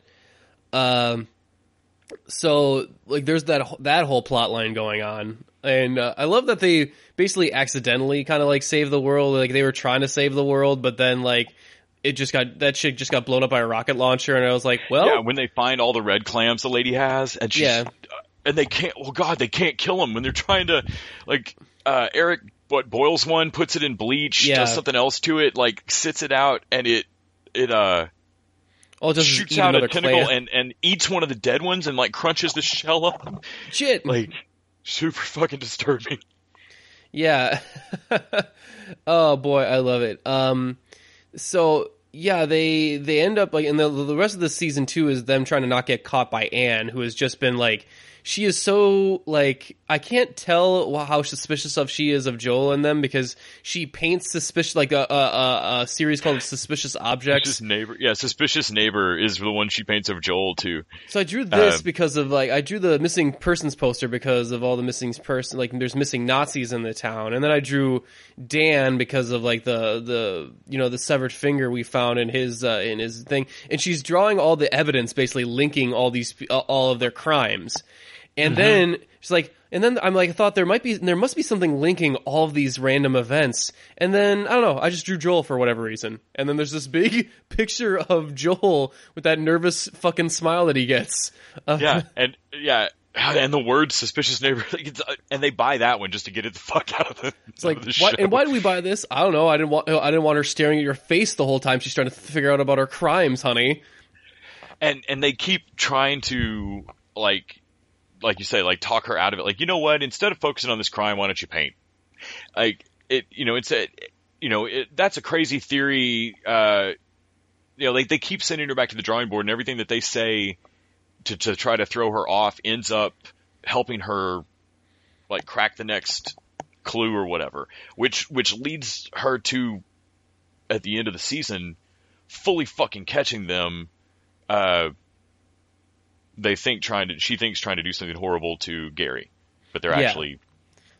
[SPEAKER 1] So like there's that whole plot line going on, and I love that they basically accidentally kind of like save the world. Like they were trying to save the world, but then like that shit just got blown up by a rocket launcher, and I was like, well,
[SPEAKER 2] yeah. When they find all the red clams the lady has, and and they can't. Oh God, they can't kill them when they're trying to like Eric. What boils one, puts it in bleach, does something else to it, like sits it out, and it shoots out a tentacle and eats one of the dead ones and like crunches the shell up.
[SPEAKER 1] Shit,
[SPEAKER 2] like super fucking disturbing.
[SPEAKER 1] Yeah. Oh boy, I love it. So yeah, they end up like, and the rest of the season 2 is them trying to not get caught by Anne, who has just been like. She is so, like, I can't tell how suspicious she is of Joel and them because she paints suspicious, like a series called Suspicious Objects.
[SPEAKER 2] Suspicious Neighbor is the one she paints of Joel, too.
[SPEAKER 1] So I drew this because of, like, I drew the missing persons poster because of all the missing person, like, there's missing Nazis in the town. And then I drew Dan because of, like, the severed finger we found in his thing. And she's drawing all the evidence, basically linking all of their crimes. And then she's like, and then I'm like, I thought there must be something linking all of these random events. And then I don't know, I just drew Joel for whatever reason. And then there's this big picture of Joel with that nervous fucking smile that he gets.
[SPEAKER 2] And the word "suspicious neighbor," and they buy that one just to get it the fuck out of the.
[SPEAKER 1] It's like, and why do we buy this? I don't know. I didn't want her staring at your face the whole time. She's trying to figure out about her crimes, honey.
[SPEAKER 2] And they keep trying to like you say, like talk her out of it. Like, you know what? Instead of focusing on this crime, why don't you paint? Like that's a crazy theory. Like they keep sending her back to the drawing board, and everything that they say to try to throw her off ends up helping her, like, crack the next clue or whatever. Which leads her to, at the end of the season, fully fucking catching them. She thinks trying to do something horrible to Gary, but they're actually.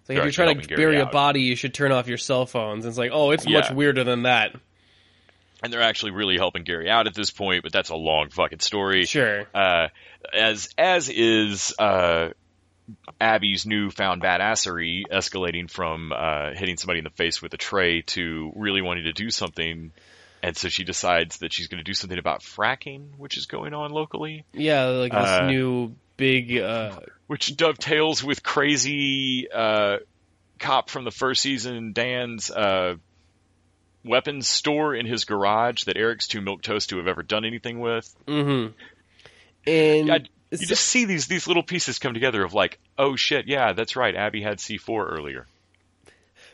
[SPEAKER 1] It's like if you're trying to bury a body, you should turn off your cell phones. It's like, oh, it's much weirder than that.
[SPEAKER 2] And they're actually really helping Gary out at this point, but that's a long fucking story.
[SPEAKER 1] Sure.
[SPEAKER 2] As is Abby's newfound badassery, escalating from hitting somebody in the face with a tray to really wanting to do something. And so she decides that she's going to do something about fracking, which is going on locally.
[SPEAKER 1] Yeah, like this new big...
[SPEAKER 2] which dovetails with crazy cop from the first season, Dan's weapons store in his garage that Eric's too milquetoast to have ever done anything with.
[SPEAKER 1] Mm-hmm. And...
[SPEAKER 2] you just see these little pieces come together of like, oh shit, yeah, that's right, Abby had C4 earlier.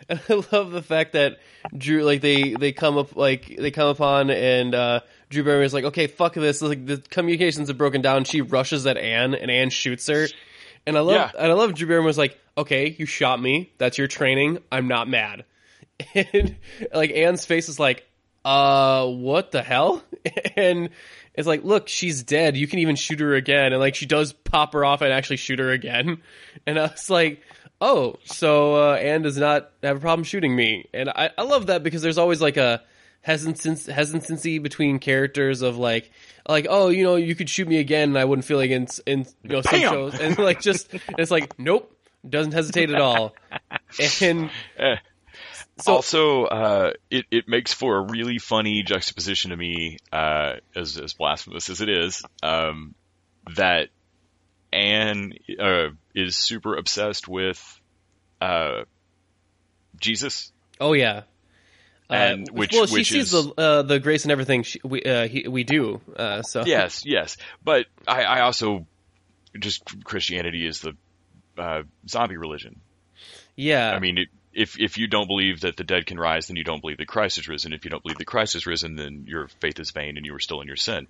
[SPEAKER 1] And I love the fact that Drew, like they come upon and Drew Barrymore's like, okay, fuck this. Like the communications have broken down. She rushes at Anne, and Anne shoots her. And I love Drew Barrymore's like, okay, you shot me. That's your training. I'm not mad. And like Anne's face is like, what the hell? And it's like, look, she's dead. You can even shoot her again. And like she does pop her off and actually shoot her again. And I was like, oh, so Anne does not have a problem shooting me. And I love that because there's always like a hesitancy between characters of like oh, you know, you could shoot me again and I wouldn't feel like in you know some shows, and like just it's like nope, doesn't hesitate at all. And
[SPEAKER 2] so, also, it makes for a really funny juxtaposition to me, as blasphemous as it is, that Anne is super obsessed with Jesus.
[SPEAKER 1] Oh yeah,
[SPEAKER 2] and
[SPEAKER 1] she sees the grace and everything we do. So
[SPEAKER 2] yes, but I also just Christianity is the zombie religion.
[SPEAKER 1] Yeah,
[SPEAKER 2] I mean If you don't believe that the dead can rise, then you don't believe that Christ is risen. If you don't believe that Christ is risen, then your faith is vain and you are still in your sin.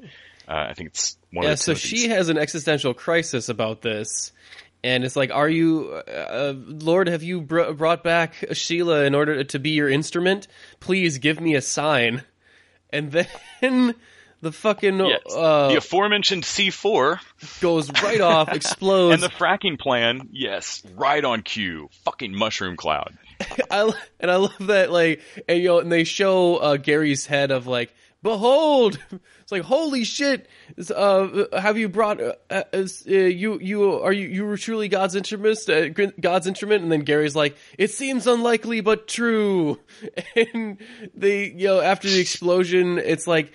[SPEAKER 2] I think it's one of the
[SPEAKER 1] so she has an existential crisis about this, and it's like, are you, Lord, have you brought back Sheila in order to be your instrument? Please give me a sign. And then the fucking
[SPEAKER 2] the aforementioned C4
[SPEAKER 1] goes right off, explodes,
[SPEAKER 2] and the fracking plan, yes, right on cue. Fucking mushroom cloud.
[SPEAKER 1] I love that, like, and you know, and they show Gary's head of like, behold, it's like, holy shit, have you brought you were truly God's instrument, and then Gary's like, it seems unlikely but true. And they, you know, after the explosion, it's like,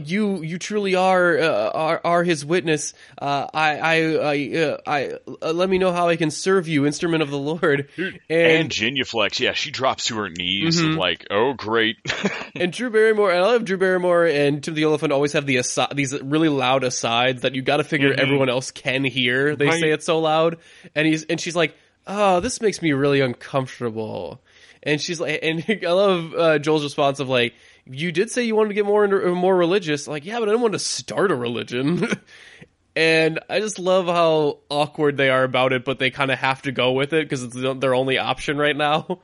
[SPEAKER 1] you truly are his witness. I let me know how I can serve you, instrument of the Lord.
[SPEAKER 2] And genuflex, yeah, she drops to her knees, like, oh great.
[SPEAKER 1] And Drew Barrymore, and I love Drew Barrymore and Tim the Elephant always have these really loud asides that you got to figure everyone else can hear. They say it so loud, and she's like, "Oh, this makes me really uncomfortable." And she's like, and I love Joel's response of like, "You did say you wanted to get more religious." Like, yeah, but I didn't want to start a religion. And I just love how awkward they are about it, but they kind of have to go with it because it's their only option right now.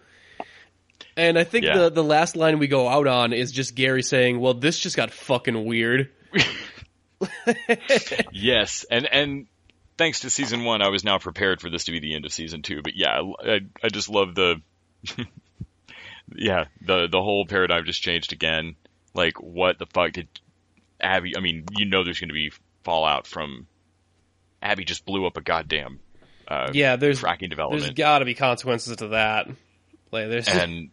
[SPEAKER 1] And I think the last line we go out on is just Gary saying, well, this just got fucking weird.
[SPEAKER 2] Yes, and thanks to season 1, I was now prepared for this to be the end of season 2. But yeah, I just love the the whole paradigm just changed again. Like, what the fuck did Abby? I mean, you know, there's going to be fallout from Abby just blew up a goddamn
[SPEAKER 1] there's
[SPEAKER 2] fracking development.
[SPEAKER 1] There's got to be consequences to that. Like,
[SPEAKER 2] and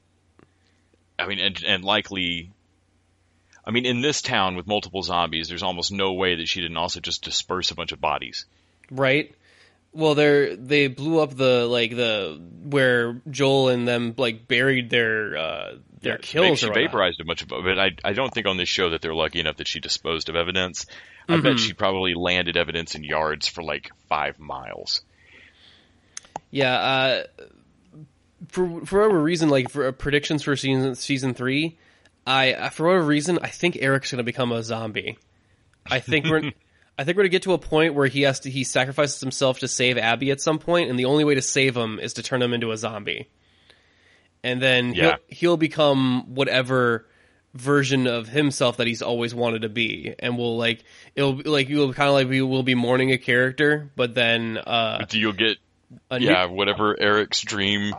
[SPEAKER 2] I mean, and likely, I mean, in this town with multiple zombies, there's almost no way that she didn't also just disperse a bunch of bodies.
[SPEAKER 1] Right. Well, they blew up the where Joel and them like buried their kills.
[SPEAKER 2] She vaporized a bunch of it, but I don't think on this show that they're lucky enough that she disposed of evidence. I bet she probably landed evidence in yards for like 5 miles.
[SPEAKER 1] Yeah. For whatever reason, like for predictions for season 3, for whatever reason, I think Eric's going to become a zombie. I think we're going to get to a point where he sacrifices himself to save Abby at some point, and the only way to save him is to turn him into a zombie. And then he'll become whatever version of himself that he's always wanted to be, and we'll be mourning a character, but then
[SPEAKER 2] you'll get. Whatever Eric's dream.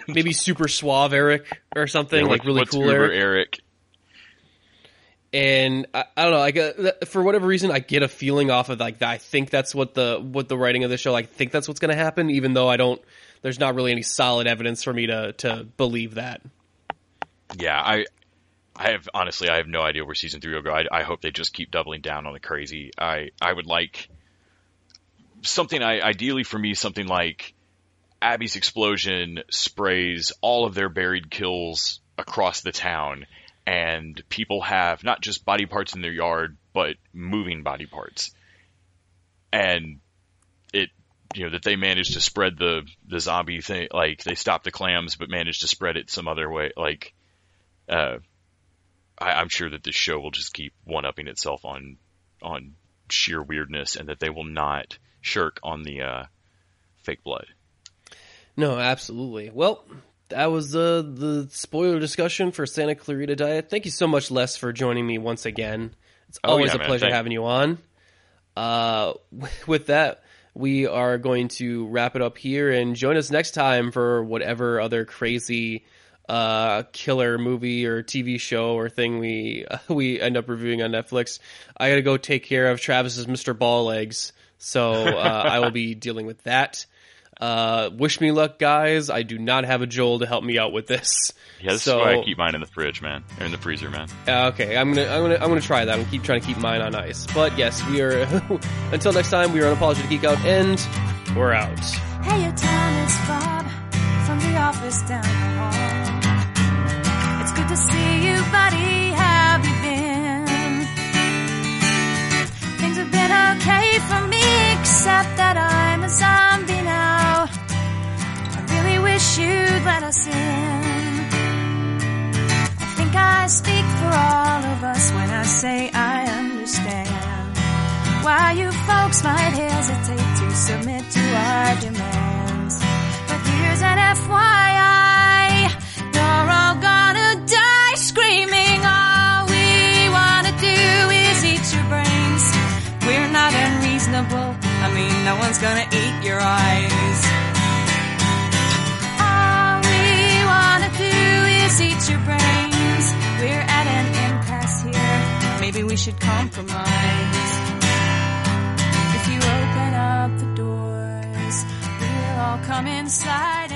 [SPEAKER 1] Maybe super suave Eric or something, like really cool
[SPEAKER 2] Eric.
[SPEAKER 1] And I don't know, for whatever reason, I get a feeling off of like that. I think that's what the writing of the show, I think that's what's going to happen, even though there's not really any solid evidence for me to believe that.
[SPEAKER 2] Yeah, I have no idea where season 3 will go. I hope they just keep doubling down on the crazy. I would like something, ideally for me, something like Abby's explosion sprays all of their buried kills across the town, and people have not just body parts in their yard, but moving body parts. And that they managed to spread the zombie thing, like they stopped the clams, but managed to spread it some other way. Like, I'm sure that this show will just keep one-upping itself on sheer weirdness, and that they will not shirk on the fake blood.
[SPEAKER 1] No, absolutely. Well, that was the spoiler discussion for Santa Clarita Diet. Thank you so much, Les, for joining me once again. It's always a pleasure having you on. With that, we are going to wrap it up here, and join us next time for whatever other crazy killer movie or TV show or thing we end up reviewing on Netflix, I got to go take care of Travis's Mr. Ball Legs. So I will be dealing with that. Wish me luck, guys. I do not have a Joel to help me out with this.
[SPEAKER 2] Yeah, this is why I keep mine in the fridge, man, or in the freezer, man.
[SPEAKER 1] Okay, I'm gonna try that. I'm trying to keep mine on ice. But yes, we are. Until next time, we are Unapologetic Geek Out, and we're out.
[SPEAKER 13] Hey, your time is Bob from the office down the hall. It's good to see you, buddy. How have you been? Things have been okay for me, except that I'm a zombie now. I really wish you'd let us in. I think I speak for all of us when I say I understand why you folks might hesitate to submit to our demands. But here's an FYI, you're all gonna die screaming. All we wanna do is eat your brains. We're not unreasonable. I mean, no one's gonna eat your eyes. All we wanna do is eat your brains. We're at an impasse here. Maybe we should compromise. If you open up the doors, we'll all come inside.